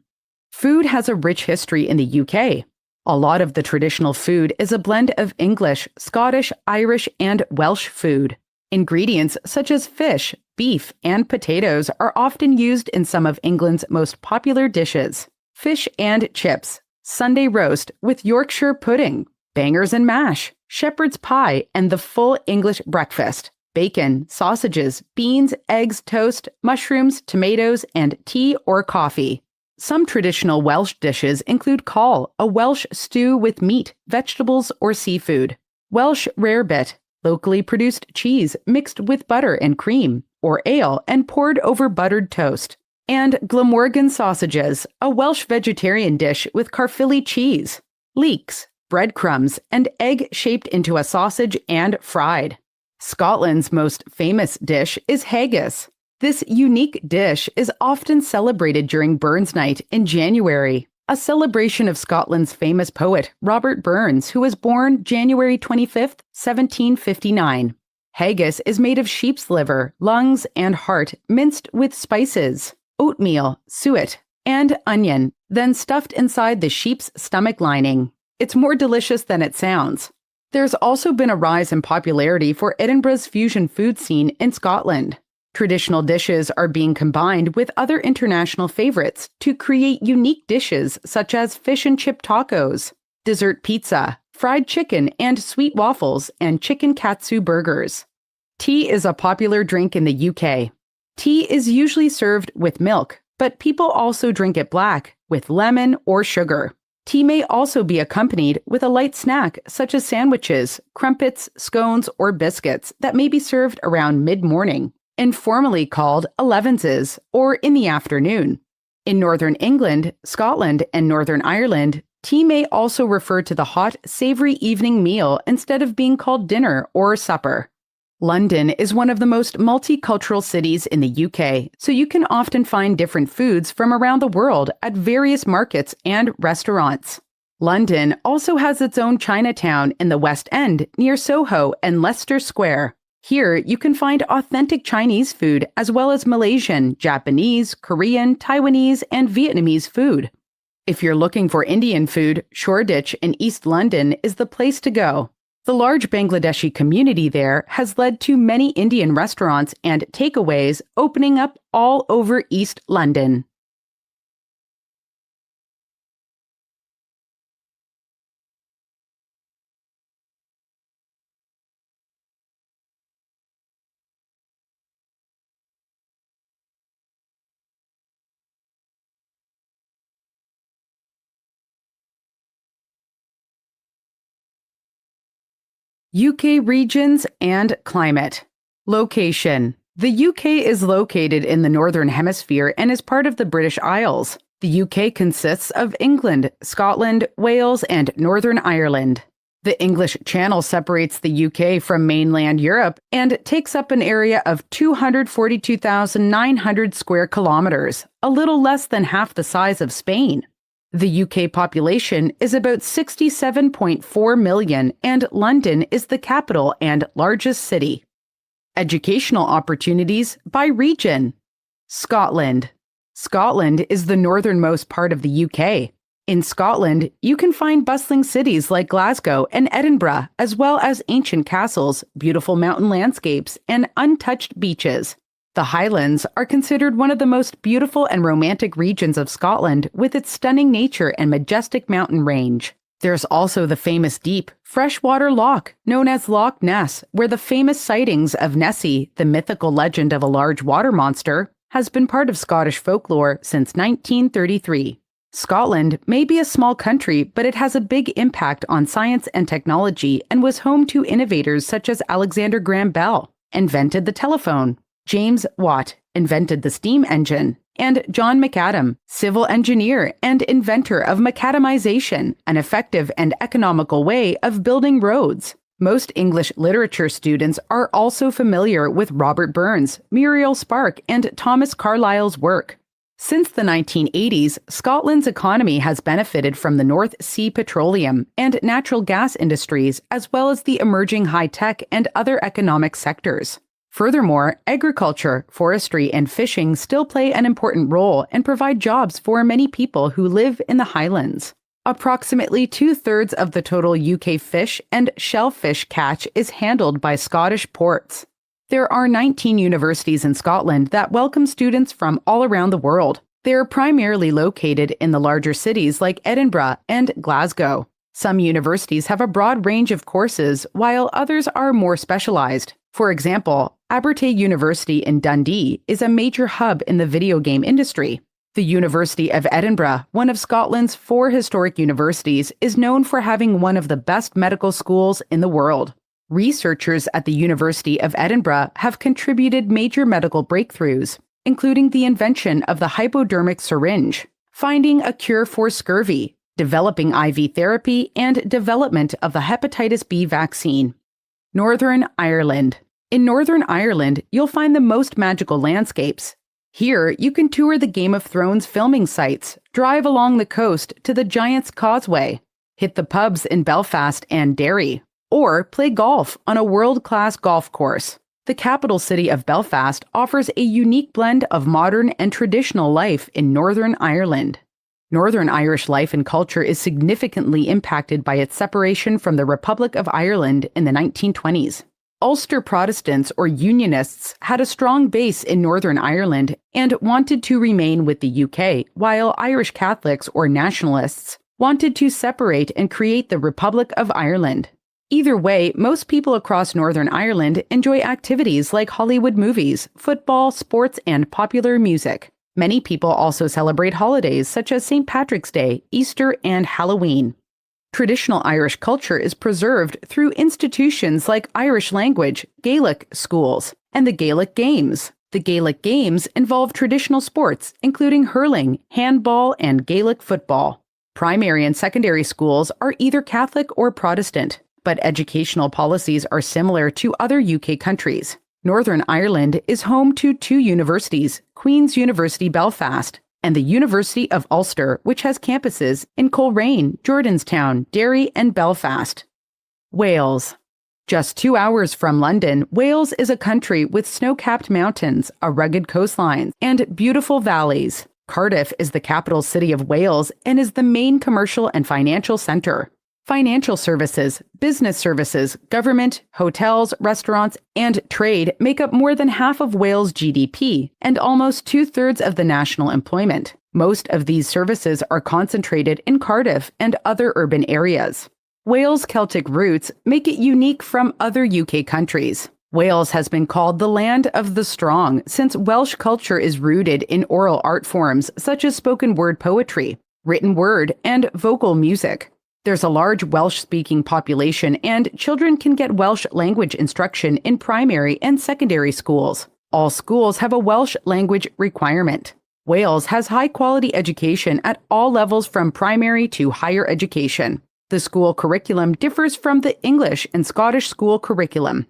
Food has a rich history in the UK. A lot of the traditional food is a blend of English, Scottish, Irish, and Welsh food. Ingredients such as fish, beef, and potatoes are often used in some of England's most popular dishes. Fish and chips, Sunday roast with Yorkshire pudding, bangers and mash, shepherd's pie, and the full English breakfast. Bacon, sausages, beans, eggs, toast, mushrooms, tomatoes, and tea or coffee. Some traditional Welsh dishes include cawl, a Welsh stew with meat, vegetables, or seafood. Welsh rarebit, locally produced cheese mixed with butter and cream, or ale and poured over buttered toast. And Glamorgan sausages, a Welsh vegetarian dish with Caerphilly cheese. Leeks, breadcrumbs, and egg shaped into a sausage and fried. Scotland's most famous dish is haggis. This unique dish is often celebrated during Burns Night in January, a celebration of Scotland's famous poet Robert Burns, who was born January 25, 1759. Haggis is made of sheep's liver, lungs, and heart minced with spices, oatmeal, suet, and onion, then stuffed inside the sheep's stomach lining. It's more delicious than it sounds. There's also been a rise in popularity for Edinburgh's fusion food scene in Scotland. Traditional dishes are being combined with other international favorites to create unique dishes such as fish and chip tacos, dessert pizza, fried chicken and sweet waffles, and chicken katsu burgers. Tea is a popular drink in the UK. Tea is usually served with milk, but people also drink it black, with lemon or sugar. Tea may also be accompanied with a light snack such as sandwiches, crumpets, scones, or biscuits that may be served around mid-morning, informally called elevenses, or in the afternoon. In Northern England, Scotland, and Northern Ireland, tea may also refer to the hot, savory evening meal instead of being called dinner or supper. London is one of the most multicultural cities in the UK, so you can often find different foods from around the world at various markets and restaurants. London also has its own Chinatown in the West End near Soho and Leicester Square. Here, you can find authentic Chinese food as well as Malaysian, Japanese, Korean, Taiwanese, and Vietnamese food. If you're looking for Indian food, Shoreditch in East London is the place to go. The large Bangladeshi community there has led to many Indian restaurants and takeaways opening up all over East London. UK regions and climate. Location. The UK is located in the Northern Hemisphere and is part of the British Isles. The UK consists of England, Scotland, Wales, and Northern Ireland. The English Channel separates the UK from mainland Europe and takes up an area of 242,900 square kilometers, a little less than half the size of Spain. The UK population is about 67.4 million, and London is the capital and largest city. Educational opportunities by region. Scotland. Scotland is the northernmost part of the UK. In Scotland, you can find bustling cities like Glasgow and Edinburgh, as well as ancient castles, beautiful mountain landscapes, and untouched beaches. The Highlands are considered one of the most beautiful and romantic regions of Scotland, with its stunning nature and majestic mountain range. There's also the famous deep, freshwater loch, known as Loch Ness, where the famous sightings of Nessie, the mythical legend of a large water monster, has been part of Scottish folklore since 1933. Scotland may be a small country, but it has a big impact on science and technology and was home to innovators such as Alexander Graham Bell, invented the telephone. James Watt invented the steam engine, and John McAdam, civil engineer and inventor of macadamization, an effective and economical way of building roads. Most English literature students are also familiar with Robert Burns, Muriel Spark, and Thomas Carlyle's work. Since the 1980s, Scotland's economy has benefited from the North Sea petroleum and natural gas industries, as well as the emerging high-tech and other economic sectors. Furthermore, agriculture, forestry, and fishing still play an important role and provide jobs for many people who live in the Highlands. Approximately 2/3 of the total UK fish and shellfish catch is handled by Scottish ports. There are 19 universities in Scotland that welcome students from all around the world. They are primarily located in the larger cities like Edinburgh and Glasgow. Some universities have a broad range of courses, while others are more specialized. For example, Abertay University in Dundee is a major hub in the video game industry. The University of Edinburgh, one of Scotland's 4 historic universities, is known for having one of the best medical schools in the world. Researchers at the University of Edinburgh have contributed major medical breakthroughs, including the invention of the hypodermic syringe, finding a cure for scurvy, developing IV therapy, and development of the hepatitis B vaccine. Northern Ireland. In Northern Ireland, you'll find the most magical landscapes. Here, you can tour the Game of Thrones filming sites, drive along the coast to the Giant's Causeway, hit the pubs in Belfast and Derry, or play golf on a world-class golf course. The capital city of Belfast offers a unique blend of modern and traditional life in Northern Ireland. Northern Irish life and culture is significantly impacted by its separation from the Republic of Ireland in the 1920s. Ulster Protestants or Unionists had a strong base in Northern Ireland and wanted to remain with the UK, while Irish Catholics or Nationalists wanted to separate and create the Republic of Ireland. Either way, most people across Northern Ireland enjoy activities like Hollywood movies, football, sports, and popular music. Many people also celebrate holidays such as St. Patrick's Day, Easter, and Halloween. Traditional Irish culture is preserved through institutions like Irish language, Gaelic schools, and the Gaelic Games. The Gaelic Games involve traditional sports, including hurling, handball, and Gaelic football. Primary and secondary schools are either Catholic or Protestant, but educational policies are similar to other UK countries. Northern Ireland is home to 2 universities, Queen's University Belfast and the University of Ulster, which has campuses in Coleraine, Jordanstown, Derry, and Belfast. Wales. Just 2 hours from London, Wales is a country with snow-capped mountains, a rugged coastline, and beautiful valleys. Cardiff is the capital city of Wales and is the main commercial and financial center. Financial services, business services, government, hotels, restaurants, and trade make up more than half of Wales' GDP and almost 2/3 of the national employment. Most of these services are concentrated in Cardiff and other urban areas. Wales' Celtic roots make it unique from other UK countries. Wales has been called the land of the strong since Welsh culture is rooted in oral art forms such as spoken word poetry, written word, and vocal music. There's a large Welsh-speaking population, and children can get Welsh language instruction in primary and secondary schools. All schools have a Welsh language requirement. Wales has high-quality education at all levels from primary to higher education. The school curriculum differs from the English and Scottish school curriculum.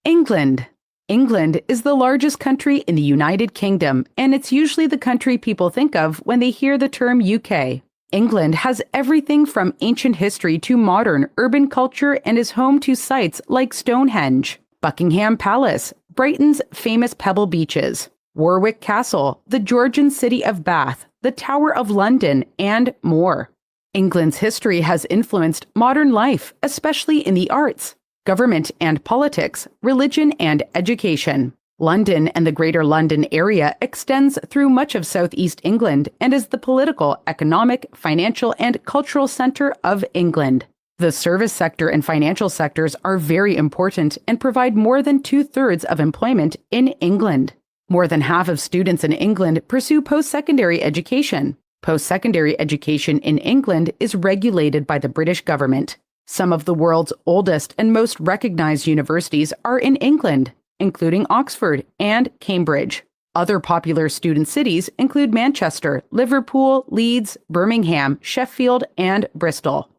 England. England is the largest country in the United Kingdom, and it's usually the country people think of when they hear the term UK. England has everything from ancient history to modern urban culture and is home to sites like Stonehenge, Buckingham Palace, Brighton's famous Pebble Beaches, Warwick Castle, the Georgian city of Bath, the Tower of London, and more. England's history has influenced modern life, especially in the arts, government and politics, religion and education. London and the Greater London area extends through much of southeast England and is the political, economic, financial, and cultural center of England. The service sector and financial sectors are very important and provide more than 2/3 of employment in England. More than half of students in England pursue post-secondary education. Post-secondary education in England is regulated by the British government. Some of the world's oldest and most recognized universities are in England, including Oxford and Cambridge. Other popular student cities include Manchester, Liverpool, Leeds, Birmingham, Sheffield, and Bristol.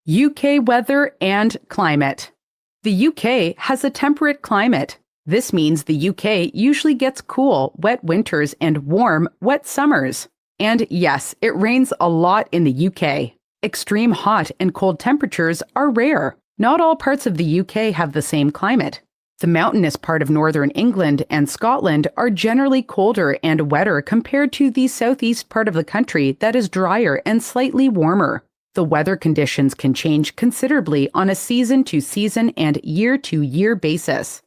UK weather and climate. The UK has a temperate climate. This means the UK usually gets cool, wet winters and warm, wet summers. And yes, it rains a lot in the UK. Extreme hot and cold temperatures are rare. Not all parts of the UK have the same climate. The mountainous part of northern England and Scotland are generally colder and wetter compared to the southeast part of the country that is drier and slightly warmer. The weather conditions can change considerably on a season-to-season and year-to-year basis.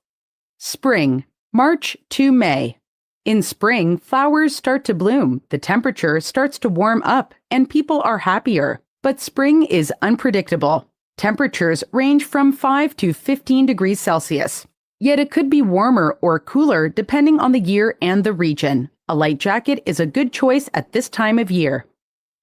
Spring, March to May. In spring, flowers start to bloom, the temperature starts to warm up, and people are happier. But spring is unpredictable. Temperatures range from 5 to 15 degrees Celsius. Yet it could be warmer or cooler depending on the year and the region. A light jacket is a good choice at this time of year.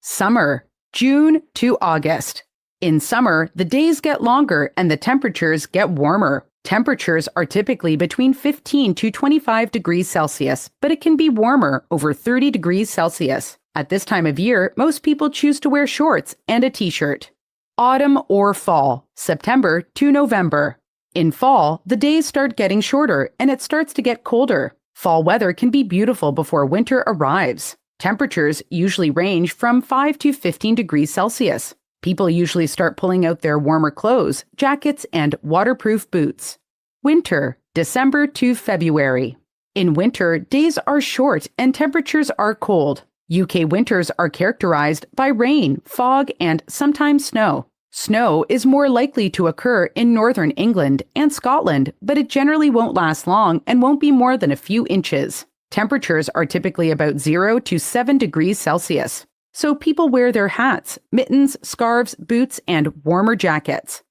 Summer, June to August. In summer, the days get longer and the temperatures get warmer. Temperatures are typically between 15 to 25 degrees Celsius, but it can be warmer, over 30 degrees Celsius. At this time of year, most people choose to wear shorts and a t-shirt. Autumn or fall, September to November. In fall, the days start getting shorter and it starts to get colder. Fall weather can be beautiful before winter arrives. Temperatures usually range from 5 to 15 degrees Celsius. People usually start pulling out their warmer clothes, jackets, and waterproof boots. Winter, December to February. In winter, days are short and temperatures are cold. UK winters are characterized by rain, fog, and sometimes snow. Snow is more likely to occur in northern England and Scotland, but it generally won't last long and won't be more than a few inches. Temperatures are typically about 0 to 7 degrees Celsius. So people wear their hats, mittens, scarves, boots, and warmer jackets.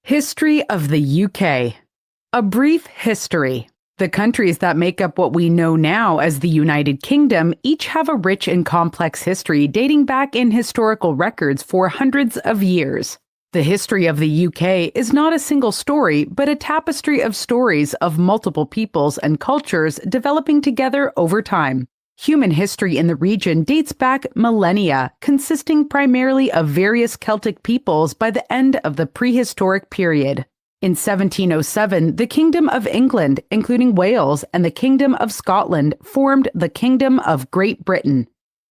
History of the UK. A brief history. The countries that make up what we know now as the United Kingdom each have a rich and complex history dating back in historical records for hundreds of years. The history of the UK is not a single story, but a tapestry of stories of multiple peoples and cultures developing together over time. Human history in the region dates back millennia, consisting primarily of various Celtic peoples by the end of the prehistoric period. In 1707, the Kingdom of England, including Wales, and the Kingdom of Scotland formed the Kingdom of Great Britain.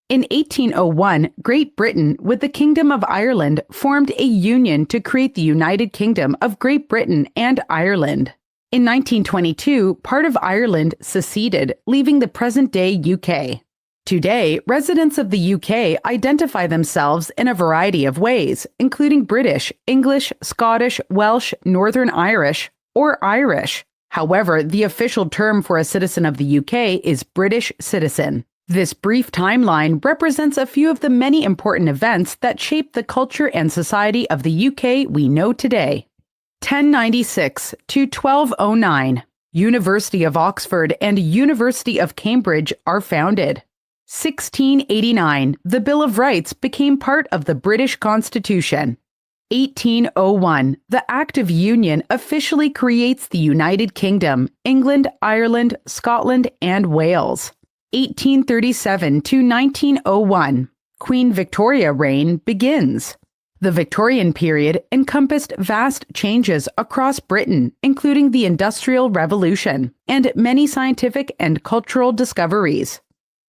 In 1801, Great Britain, with the Kingdom of Ireland, formed a union to create the United Kingdom of Great Britain and Ireland. In 1922, part of Ireland seceded, leaving the present-day UK. Today, residents of the UK identify themselves in a variety of ways, including British, English, Scottish, Welsh, Northern Irish, or Irish. However, the official term for a citizen of the UK is British citizen. This brief timeline represents a few of the many important events that shaped the culture and society of the UK we know today. 1096 to 1209. University of Oxford and University of Cambridge are founded. 1689. The Bill of Rights became part of the British Constitution. 1801. The Act of Union officially creates the United Kingdom, England, Ireland, Scotland, and Wales. 1837 to 1901. Queen Victoria reign begins. The Victorian period encompassed vast changes across Britain, including the Industrial Revolution, and many scientific and cultural discoveries.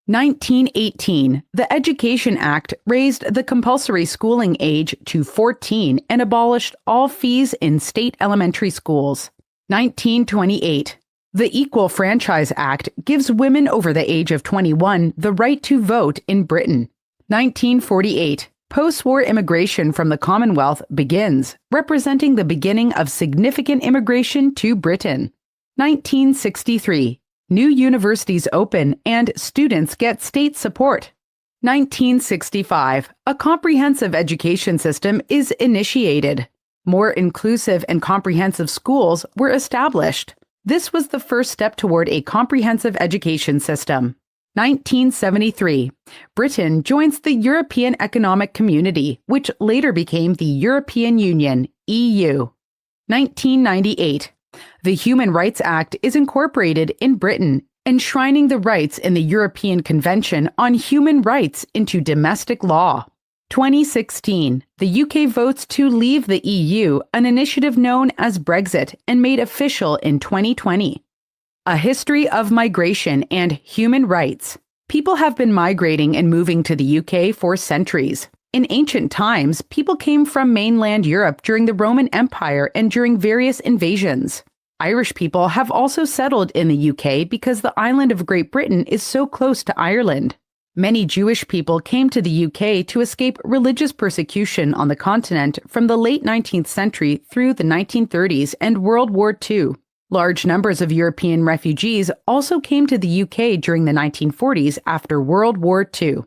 1918, the Education Act raised the compulsory schooling age to 14 and abolished all fees in state elementary schools. 1928, the Equal Franchise Act gives women over the age of 21 the right to vote in Britain. 1948, post-war immigration from the Commonwealth begins, representing the beginning of significant immigration to Britain. 1963, new universities open and students get state support. 1965, a comprehensive education system is initiated. More inclusive and comprehensive schools were established. This was the first step toward a comprehensive education system. 1973. Britain joins the European Economic Community, which later became the European Union, EU. 1998. The Human Rights Act is incorporated in Britain, enshrining the rights in the European Convention on Human Rights into domestic law. 2016. The UK votes to leave the EU, an initiative known as Brexit and made official in 2020. A history of migration and human rights. People have been migrating and moving to the UK for centuries. In ancient times, people came from mainland Europe during the Roman Empire and during various invasions. Irish people have also settled in the UK because the island of Great Britain is so close to Ireland. Many Jewish people came to the UK to escape religious persecution on the continent from the late 19th century through the 1930s and World War II. Large numbers of European refugees also came to the UK during the 1940s after World War II.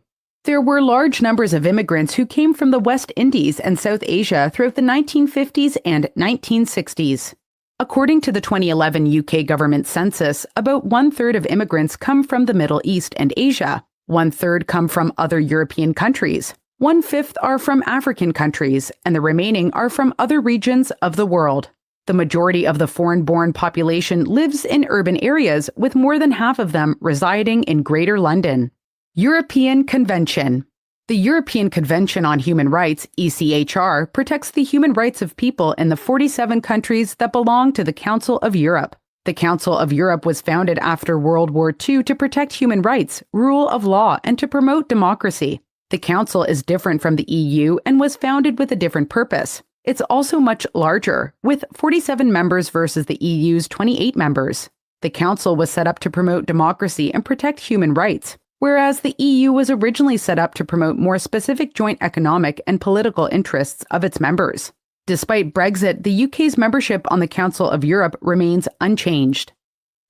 There were large numbers of immigrants who came from the West Indies and South Asia throughout the 1950s and 1960s. According to the 2011 UK government census, about one-third of immigrants come from the Middle East and Asia. One-third come from other European countries. One-fifth are from African countries, and the remaining are from other regions of the world. The majority of the foreign-born population lives in urban areas, with more than half of them residing in Greater London. European Convention. The European Convention on Human Rights, ECHR, protects the human rights of people in the 47 countries that belong to the Council of Europe. The Council of Europe was founded after World War II to protect human rights, rule of law, and to promote democracy. The Council is different from the EU and was founded with a different purpose. It's also much larger, with 47 members versus the EU's 28 members. The Council was set up to promote democracy and protect human rights, whereas the EU was originally set up to promote more specific joint economic and political interests of its members. Despite Brexit, the UK's membership on the Council of Europe remains unchanged.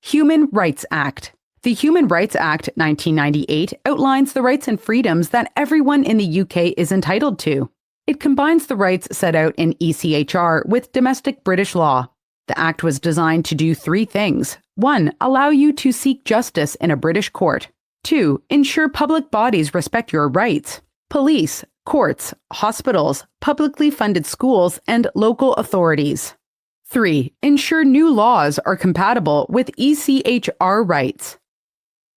Human Rights Act. The Human Rights Act 1998 outlines the rights and freedoms that everyone in the UK is entitled to. It combines the rights set out in ECHR with domestic British law. The Act was designed to do three things. 1. Allow you to seek justice in a British court. 2. Ensure public bodies respect your rights. Police, courts, hospitals, publicly funded schools, and local authorities. 3. Ensure new laws are compatible with ECHR rights.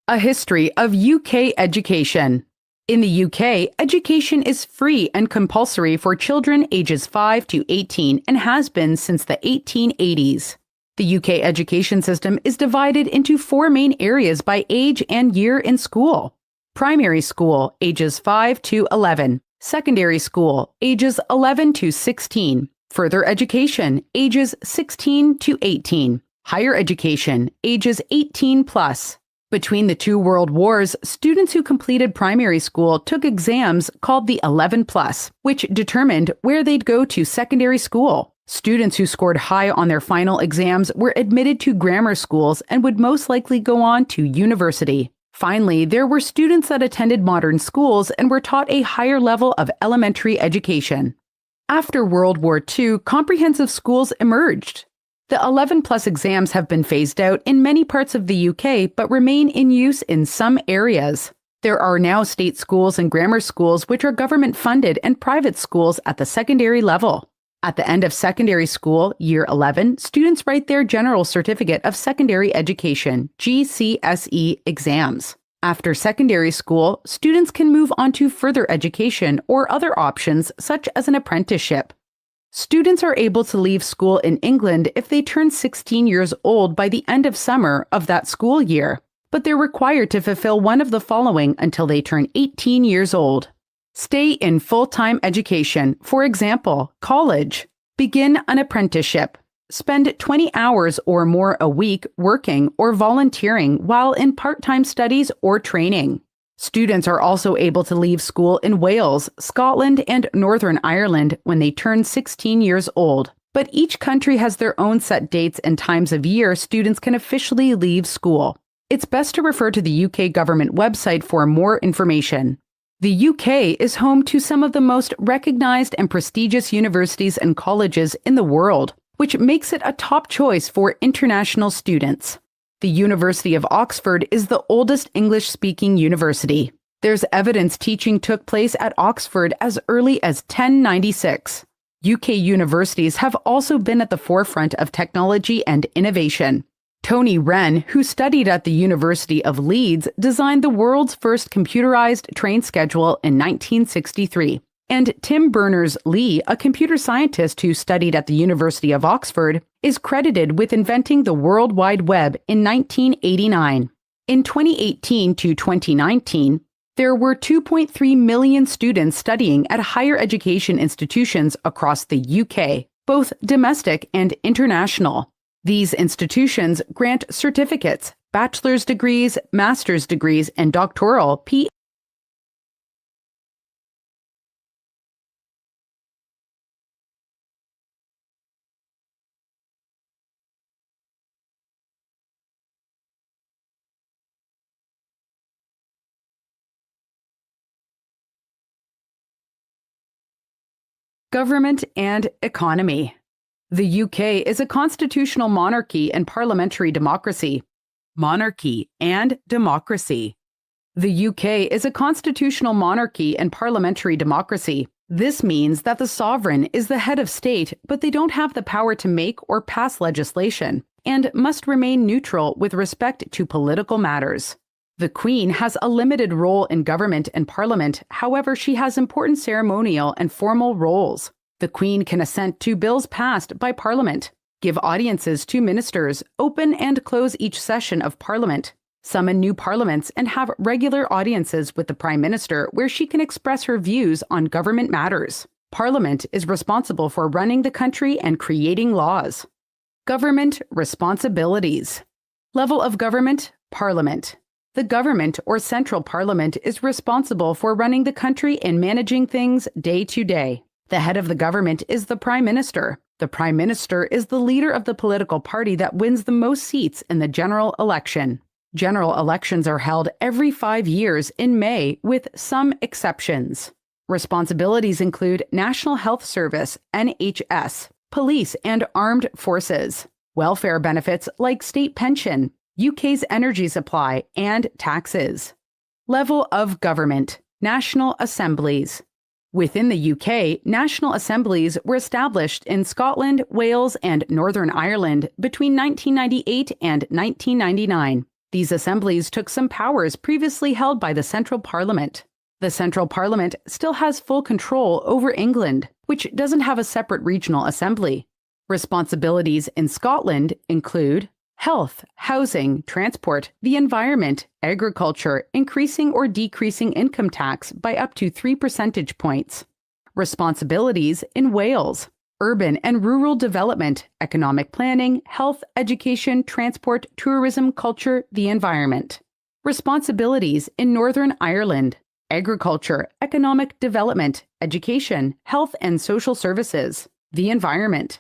A history of UK education. In the UK, education is free and compulsory for children ages 5 to 18 and has been since the 1880s. The UK education system is divided into four main areas by age and year in school. Primary school, ages 5 to 11. Secondary school, ages 11 to 16. Further education, ages 16 to 18. Higher education, ages 18 plus. Between the two world wars, students who completed primary school took exams called the 11 plus, which determined where they'd go to secondary school. Students who scored high on their final exams were admitted to grammar schools and would most likely go on to university. Finally, there were students that attended modern schools and were taught a higher level of elementary education. After World War II, comprehensive schools emerged. The 11-plus exams have been phased out in many parts of the UK but remain in use in some areas. There are now state schools and grammar schools which are government-funded and private schools at the secondary level. At the end of secondary school, year 11, students write their General Certificate of Secondary Education, GCSE, exams. After secondary school, students can move on to further education or other options such as an apprenticeship. Students are able to leave school in England if they turn 16 years old by the end of summer of that school year, but they're required to fulfill one of the following until they turn 18 years old. Stay in full-time education, for example, college. Begin an apprenticeship. Spend 20 hours or more a week working or volunteering while in part-time studies or training. Students are also able to leave school in Wales, Scotland, and Northern Ireland when they turn 16 years old, but each country has their own set dates and times of year students can officially leave school. It's best to refer to the UK government website for more information. The UK is home to some of the most recognized and prestigious universities and colleges in the world, which makes it a top choice for international students. The University of Oxford is the oldest English-speaking university. There's evidence teaching took place at Oxford as early as 1096. UK universities have also been at the forefront of technology and innovation. Tony Wren, who studied at the University of Leeds, designed the world's first computerized train schedule in 1963. And Tim Berners-Lee, a computer scientist who studied at the University of Oxford, is credited with inventing the World Wide Web in 1989. In 2018 to 2019, there were 2.3 million students studying at higher education institutions across the UK, both domestic and international. These institutions grant certificates, bachelor's degrees, master's degrees, and doctoral Ph.D. Government and economy. The UK is a constitutional monarchy and parliamentary democracy. Monarchy and democracy. The UK is a constitutional monarchy and parliamentary democracy. This means that the sovereign is the head of state, but they don't have the power to make or pass legislation, and must remain neutral with respect to political matters. The Queen has a limited role in government and parliament, however, she has important ceremonial and formal roles. The Queen can assent to bills passed by Parliament, give audiences to ministers, open and close each session of Parliament, summon new parliaments, and have regular audiences with the Prime Minister where she can express her views on government matters. Parliament is responsible for running the country and creating laws. Government responsibilities. Level of government, Parliament. The government or central parliament is responsible for running the country and managing things day to day. The head of the government is the Prime Minister. The Prime Minister is the leader of the political party that wins the most seats in the general election. General elections are held every 5 years in May, with some exceptions. Responsibilities include National Health Service, NHS, police and armed forces, welfare benefits like state pension, UK's energy supply, and taxes. Level of government, National Assemblies. Within the UK, national assemblies were established in Scotland, Wales, and Northern Ireland between 1998 and 1999. These assemblies took some powers previously held by the Central Parliament. The Central Parliament still has full control over England, which doesn't have a separate regional assembly. Responsibilities in Scotland include health, housing, transport, the environment, agriculture, increasing or decreasing income tax by up to 3 percentage points. Responsibilities in Wales, urban and rural development, economic planning, health, education, transport, tourism, culture, the environment. Responsibilities in Northern Ireland, agriculture, economic development, education, health and social services, the environment.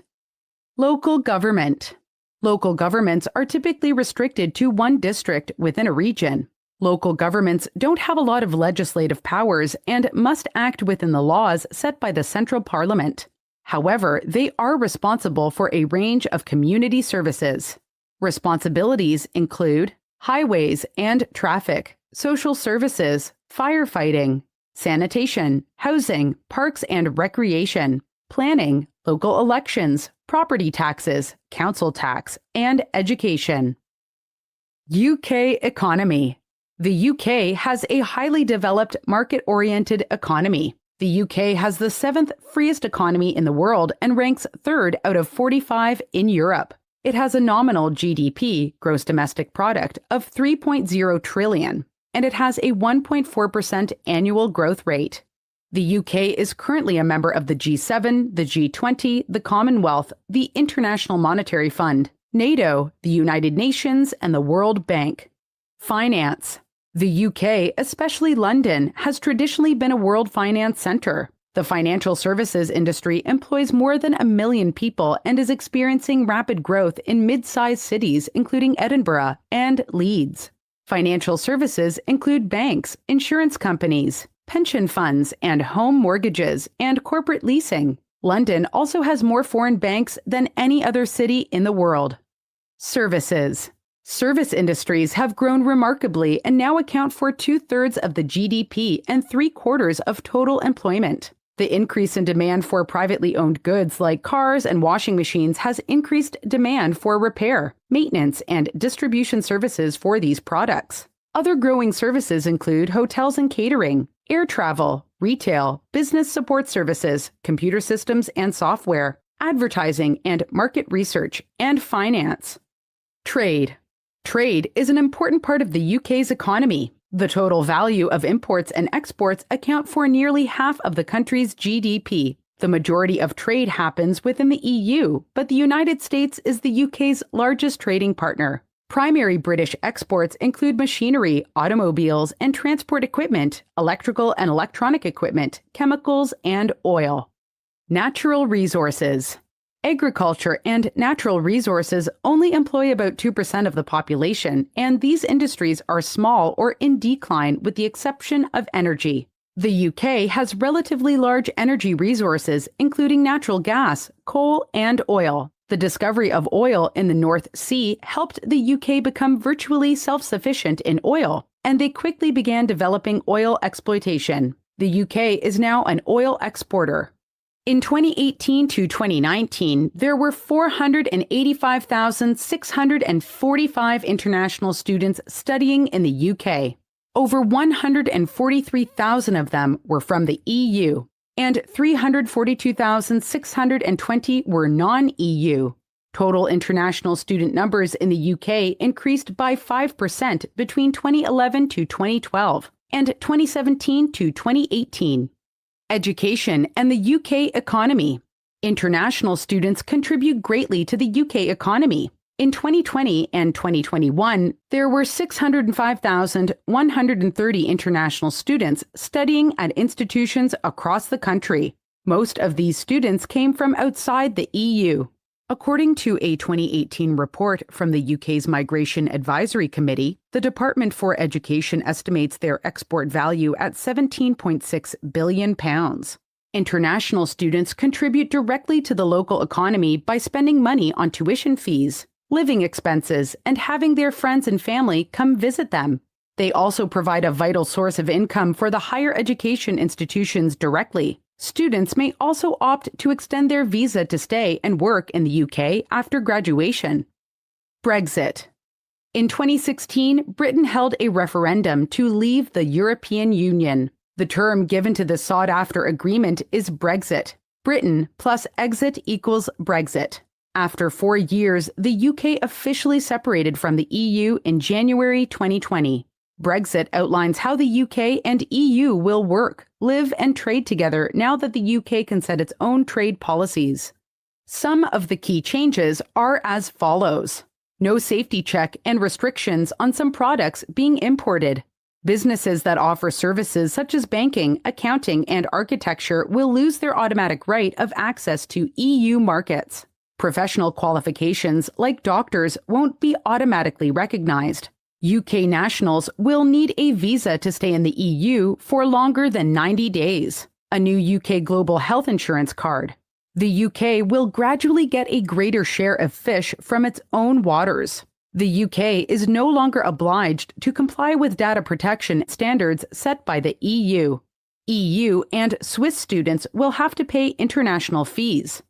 Local government. Local governments are typically restricted to one district within a region. Local governments don't have a lot of legislative powers and must act within the laws set by the Central Parliament. However, they are responsible for a range of community services. Responsibilities include highways and traffic, social services, firefighting, sanitation, housing, parks and recreation, planning, local elections, property taxes, council tax, and education. UK economy. The UK has a highly developed, market-oriented economy. The UK has the 7th freest economy in the world and ranks 3rd out of 45 in Europe. It has a nominal GDP, gross domestic product, of 3.0 trillion, and it has a 1.4% annual growth rate. The UK is currently a member of the G7, the G20, the Commonwealth, the International Monetary Fund, NATO, the United Nations, and the World Bank. Finance. The UK, especially London, has traditionally been a world finance center. The financial services industry employs more than 1 million people and is experiencing rapid growth in mid-sized cities, including Edinburgh and Leeds. Financial services include banks, insurance companies, pension funds, and home mortgages, and corporate leasing. London also has more foreign banks than any other city in the world. Services. Service industries have grown remarkably and now account for 2/3 of the GDP and 3/4 of total employment. The increase in demand for privately owned goods like cars and washing machines has increased demand for repair, maintenance, and distribution services for these products. Other growing services include hotels and catering, air travel, retail, business support services, computer systems and software, advertising and market research, and finance. Trade. Trade is an important part of the UK's economy. The total value of imports and exports account for nearly half of the country's GDP. The majority of trade happens within the EU, but the United States is the UK's largest trading partner. Primary British exports include machinery, automobiles and transport equipment, electrical and electronic equipment, chemicals, and oil. Natural resources. Agriculture and natural resources only employ about 2% of the population, and these industries are small or in decline with the exception of energy. The UK has relatively large energy resources, including natural gas, coal, and oil. The discovery of oil in the North Sea helped the UK become virtually self-sufficient in oil, and they quickly began developing oil exploitation. The UK is now an oil exporter. In 2018 to 2019, there were 485,645 international students studying in the UK. Over 143,000 of them were from the EU, and 342,620 were non-EU. Total international student numbers in the UK increased by 5% between 2011 to 2012 and 2017 to 2018. Education and the UK economy. International students contribute greatly to the UK economy. In 2020 and 2021, there were 605,130 international students studying at institutions across the country. Most of these students came from outside the EU. According to a 2018 report from the UK's Migration Advisory Committee, the Department for Education estimates their export value at £17.6 billion. International students contribute directly to the local economy by spending money on tuition fees, living expenses, and having their friends and family come visit them. They also provide a vital source of income for the higher education institutions directly. Students may also opt to extend their visa to stay and work in the UK after graduation. Brexit. In 2016, Britain held a referendum to leave the European Union. The term given to the sought-after agreement is Brexit. Britain plus exit equals Brexit. After 4 years, the UK officially separated from the EU in January 2020. Brexit outlines how the UK and EU will work, live, and trade together now that the UK can set its own trade policies. Some of the key changes are as follows. No safety check and restrictions on some products being imported. Businesses that offer services such as banking, accounting, and architecture will lose their automatic right of access to EU markets. Professional qualifications like doctors won't be automatically recognized. UK nationals will need a visa to stay in the EU for longer than 90 days. A new UK global health insurance card. The UK will gradually get a greater share of fish from its own waters. The UK is no longer obliged to comply with data protection standards set by the EU. EU and Swiss students will have to pay international fees.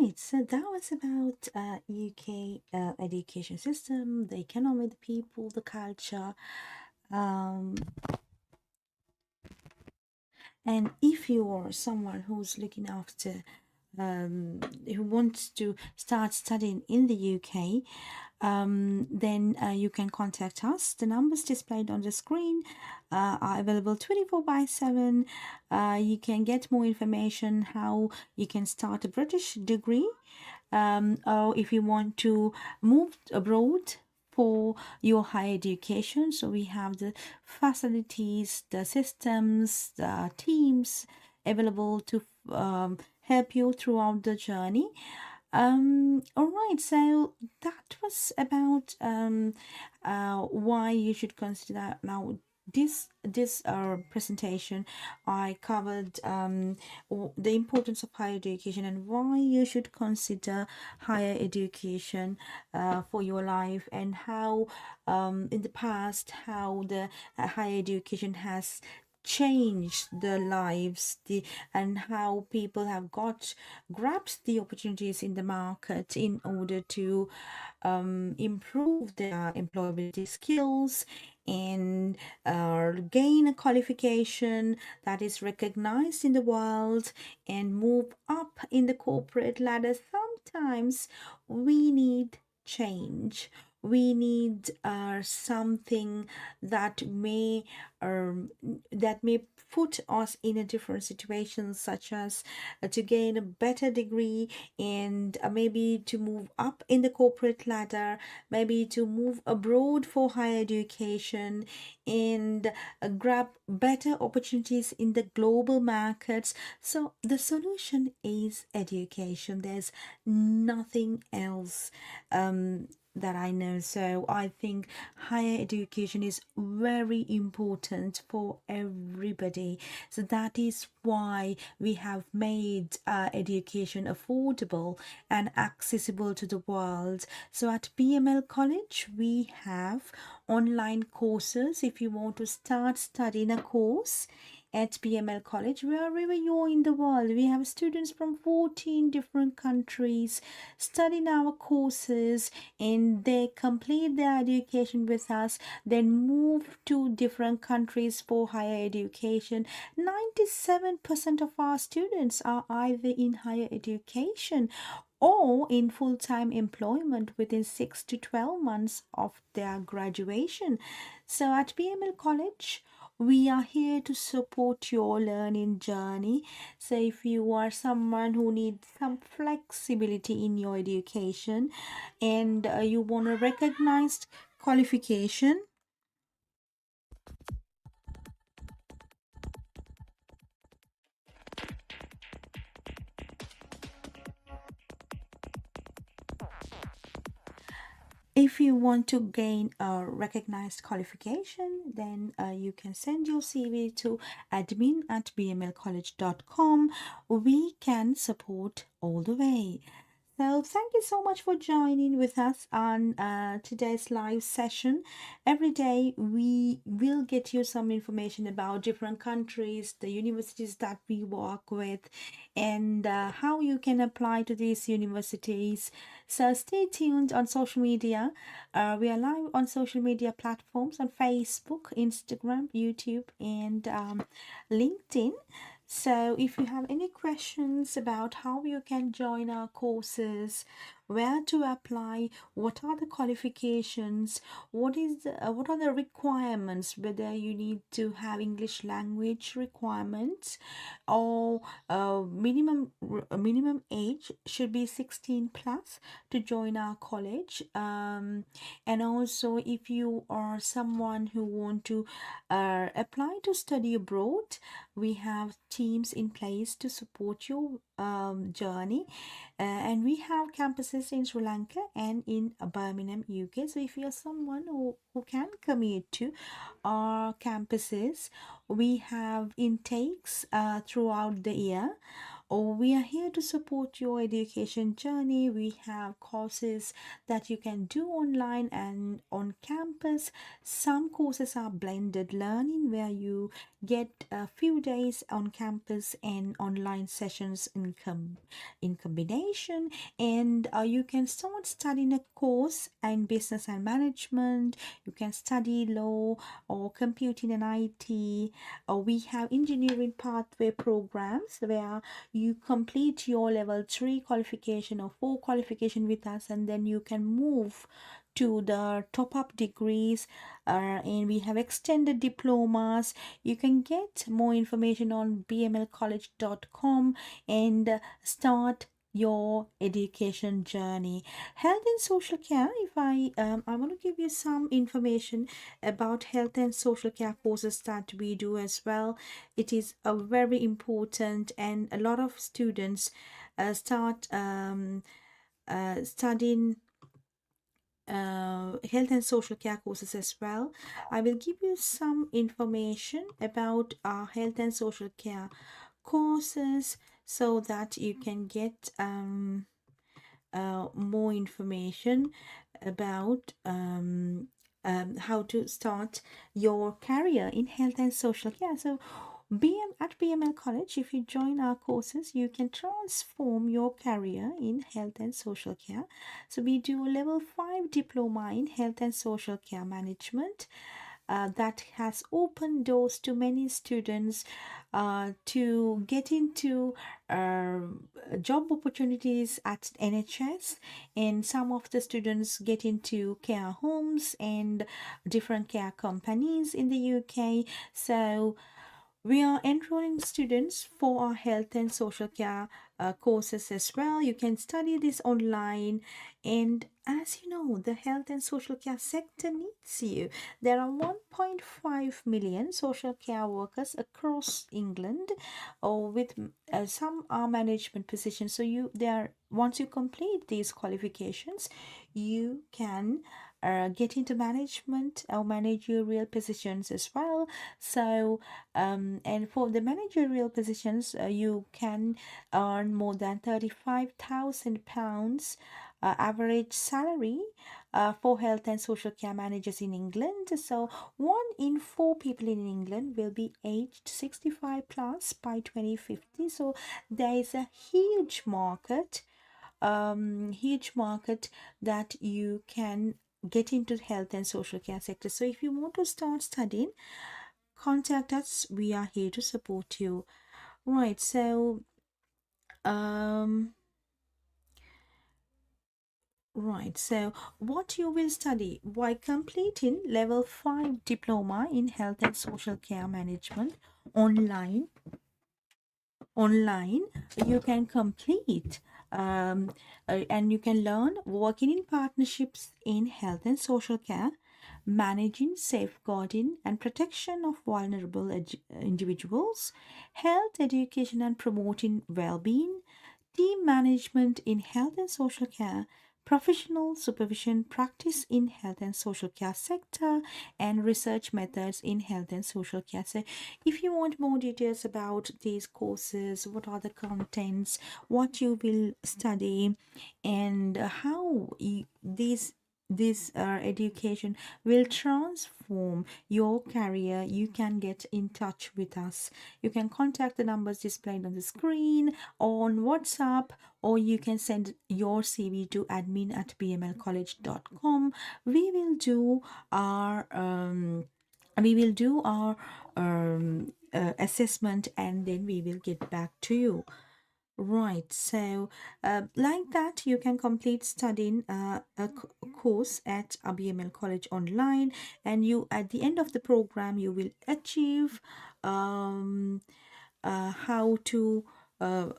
right, so that was about UK education system, the economy, the people, the culture. Um, and if you are someone who's looking after, who wants to start studying in the UK, then you can contact us. The numbers displayed on the screen are available 24 by 7. You can get more information how you can start a British degree, or if you want to move abroad for your higher education. So we have the facilities, the systems, the teams available to help you throughout the journey. All right, so that was about why you should consider. Now this presentation, I covered the importance of higher education and why you should consider higher education for your life, and how in the past how the higher education has changed the lives, and how people have grabbed the opportunities in the market in order to improve their employability skills and gain a qualification that is recognized in the world and move up in the corporate ladder. Sometimes we need change. We need something that may put us in a different situation, such as to gain a better degree, and maybe to move up in the corporate ladder, maybe to move abroad for higher education, and grab better opportunities in the global markets. So the solution is education. There's nothing else that I know. So I think higher education is very important for everybody. So that is why we have made education affordable and accessible to the world. So at BML College, we have online courses. If you want to start studying a course at BML College, wherever you are in the world, we have students from 14 different countries studying our courses, and they complete their education with us, then move to different countries for higher education. 97% of our students are either in higher education or in full-time employment within 6 to 12 months of their graduation. So at BML College, we are here to support your learning journey. So if you are someone who needs some flexibility in your education, and you want a recognized qualification, if you want to gain a recognized qualification, then you can send your CV to admin@bmlcollege.com. We can support all the way. So thank you so much for joining with us on today's live session. Every day we will get you some information about different countries, the universities that we work with, and how you can apply to these universities. So stay tuned on social media. We are live on social media platforms on Facebook, Instagram, YouTube, and LinkedIn. So if you have any questions about how you can join our courses, where to apply, what are the qualifications, what are the requirements, whether you need to have English language requirements, or minimum age should be 16 plus to join our college, and also if you are someone who want to apply to study abroad, we have teams in place to support your journey, and we have campuses in Sri Lanka and in Birmingham, UK. So if you're someone who can commute to our campuses, we have intakes throughout the year. We are here to support your education journey. We have courses that you can do online and on campus. Some courses are blended learning where you get a few days on campus and online sessions in combination, and you can start studying a course in business and management. You can study law or computing and IT, or we have engineering pathway programs where you complete your level 3 qualification or 4 qualification with us, and then you can move to the top up degrees, and we have extended diplomas. You can get more information on bmlcollege.com and start your education journey. Health and social care, if I want to give you some information about health and social care courses that we do as well. It is a very important, and a lot of students start studying health and social care courses as well. I will give you some information about our health and social care courses so that you can get more information about how to start your career in health and social care. So at BML College, if you join our courses, you can transform your career in health and social care. So we do a level 5 diploma in health and social care management. That has opened doors to many students to get into job opportunities at NHS, and some of the students get into care homes and different care companies in the UK. So we are enrolling students for our health and social care courses as well. You can study this online, and as you know, the health and social care sector needs you. There are 1.5 million social care workers across England, or with some are management positions. So once you complete these qualifications, you can get into management or managerial positions as well. So and for the managerial positions, you can earn more than £35,000 average salary for health and social care managers in England. So 1 in 4 people in England will be aged 65 plus by 2050. So there is a huge market that you can get into health and social care sector. So if you want to start studying, contact us. We are here to support you. Right, so what you will study while completing level 5 diploma in health and social care management online, you can complete and you can learn working in partnerships in health and social care, managing, safeguarding and protection of vulnerable individuals, health education and promoting well-being, team management in health and social care, professional supervision practice in health and social care sector, and research methods in health and social care. So if you want more details about these courses, what are the contents, what you will study, and how this education will transform your career, you can get in touch with us. You can contact the numbers displayed on the screen, on WhatsApp, or you can send your CV to admin@bmlcollege.com. We will do our assessment, and then we will get back to you. Right, so like that, you can complete studying a course at a BML College online, and you at the end of the program you will achieve how to a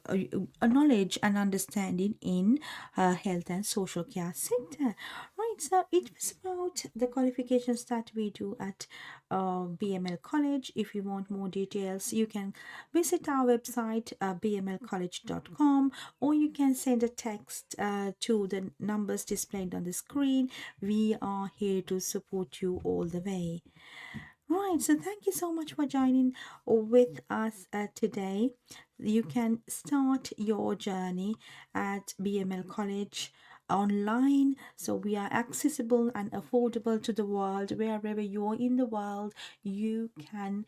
knowledge and understanding in health and social care sector. Right, so it was about the qualifications that we do at BML College. If you want more details, you can visit our website bmlcollege.com, or you can send a text to the numbers displayed on the screen. We are here to support you all the way. Right, so thank you so much for joining with us today. You can start your journey at BML College online. So we are accessible and affordable to the world. Wherever you are in the world, you can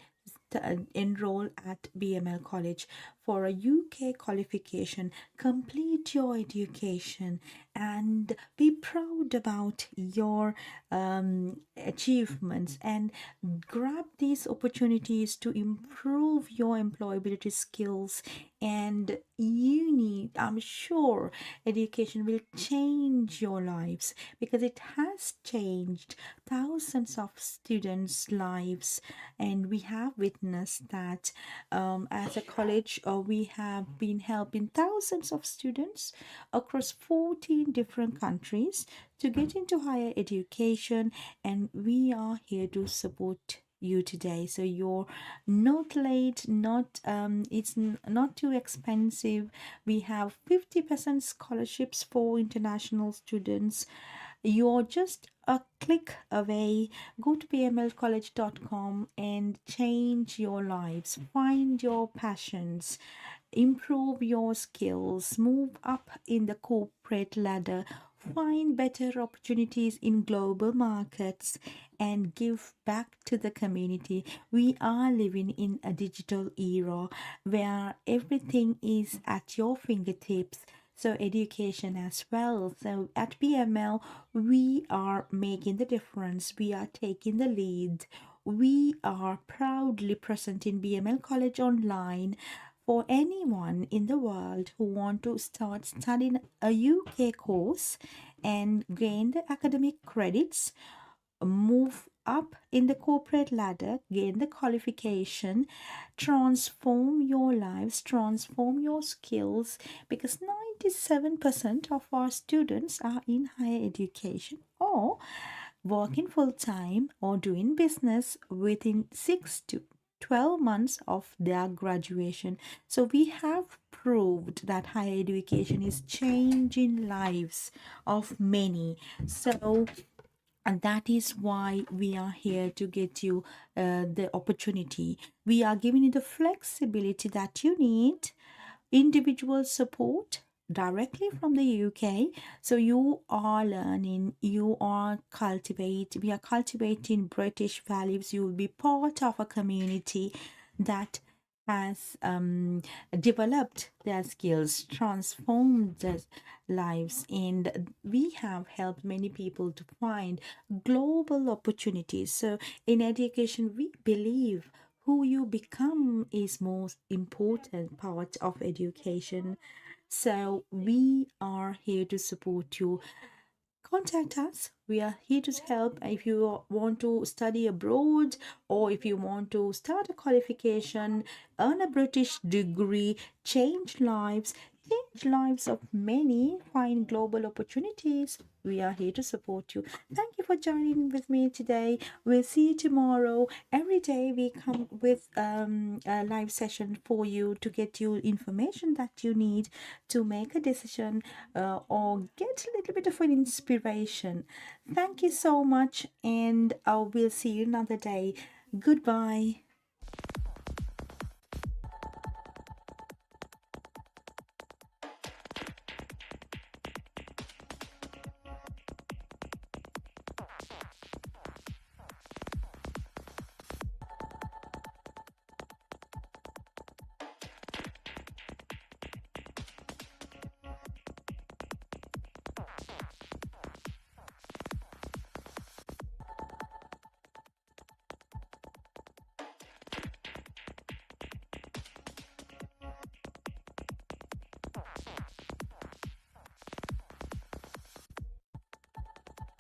enroll at BML College for a UK qualification. Complete your education and be proud about your achievements, and grab these opportunities to improve your employability skills. And I'm sure education will change your lives, because it has changed thousands of students' lives. And we have witnessed that as a college, we have been helping thousands of students across 14 different countries to get into higher education, and we are here to support you today. So you're not late, not not too expensive. We have 50% scholarships for international students. You're just a click away. Go to bmlcollege.com and change your lives. Find your passions, improve your skills, move up in the corporate ladder, find better opportunities in global markets, and give back to the community. We are living in a digital era where everything is at your fingertips. So education as well. So at BML, we are making the difference. We are taking the lead. We are proudly present in BML College Online for anyone in the world who want to start studying a UK course and gain the academic credits, move up in the corporate ladder, gain the qualification, transform your lives, transform your skills, because 97% of our students are in higher education or working full time or doing business within 6 to 12 months of their graduation. So we have proved that higher education is changing lives of many. So and that is why we are here to get you the opportunity. We are giving you the flexibility that you need, individual support directly from the UK. So you are learning, you are we are cultivating British values. You will be part of a community that has developed their skills, transformed their lives, and we have helped many people to find global opportunities. So in education, we believe who you become is most important part of education. So we are here to support you. Contact us. We are here to help. If you want to study abroad, or if you want to start a qualification, earn a British degree, change lives of many, find global opportunities, we are here to support you. Thank you for joining with me today. We'll see you tomorrow. Every day we come with a live session for you to get you information that you need to make a decision or get a little bit of an inspiration. Thank you so much, and we'll see you another day. Goodbye.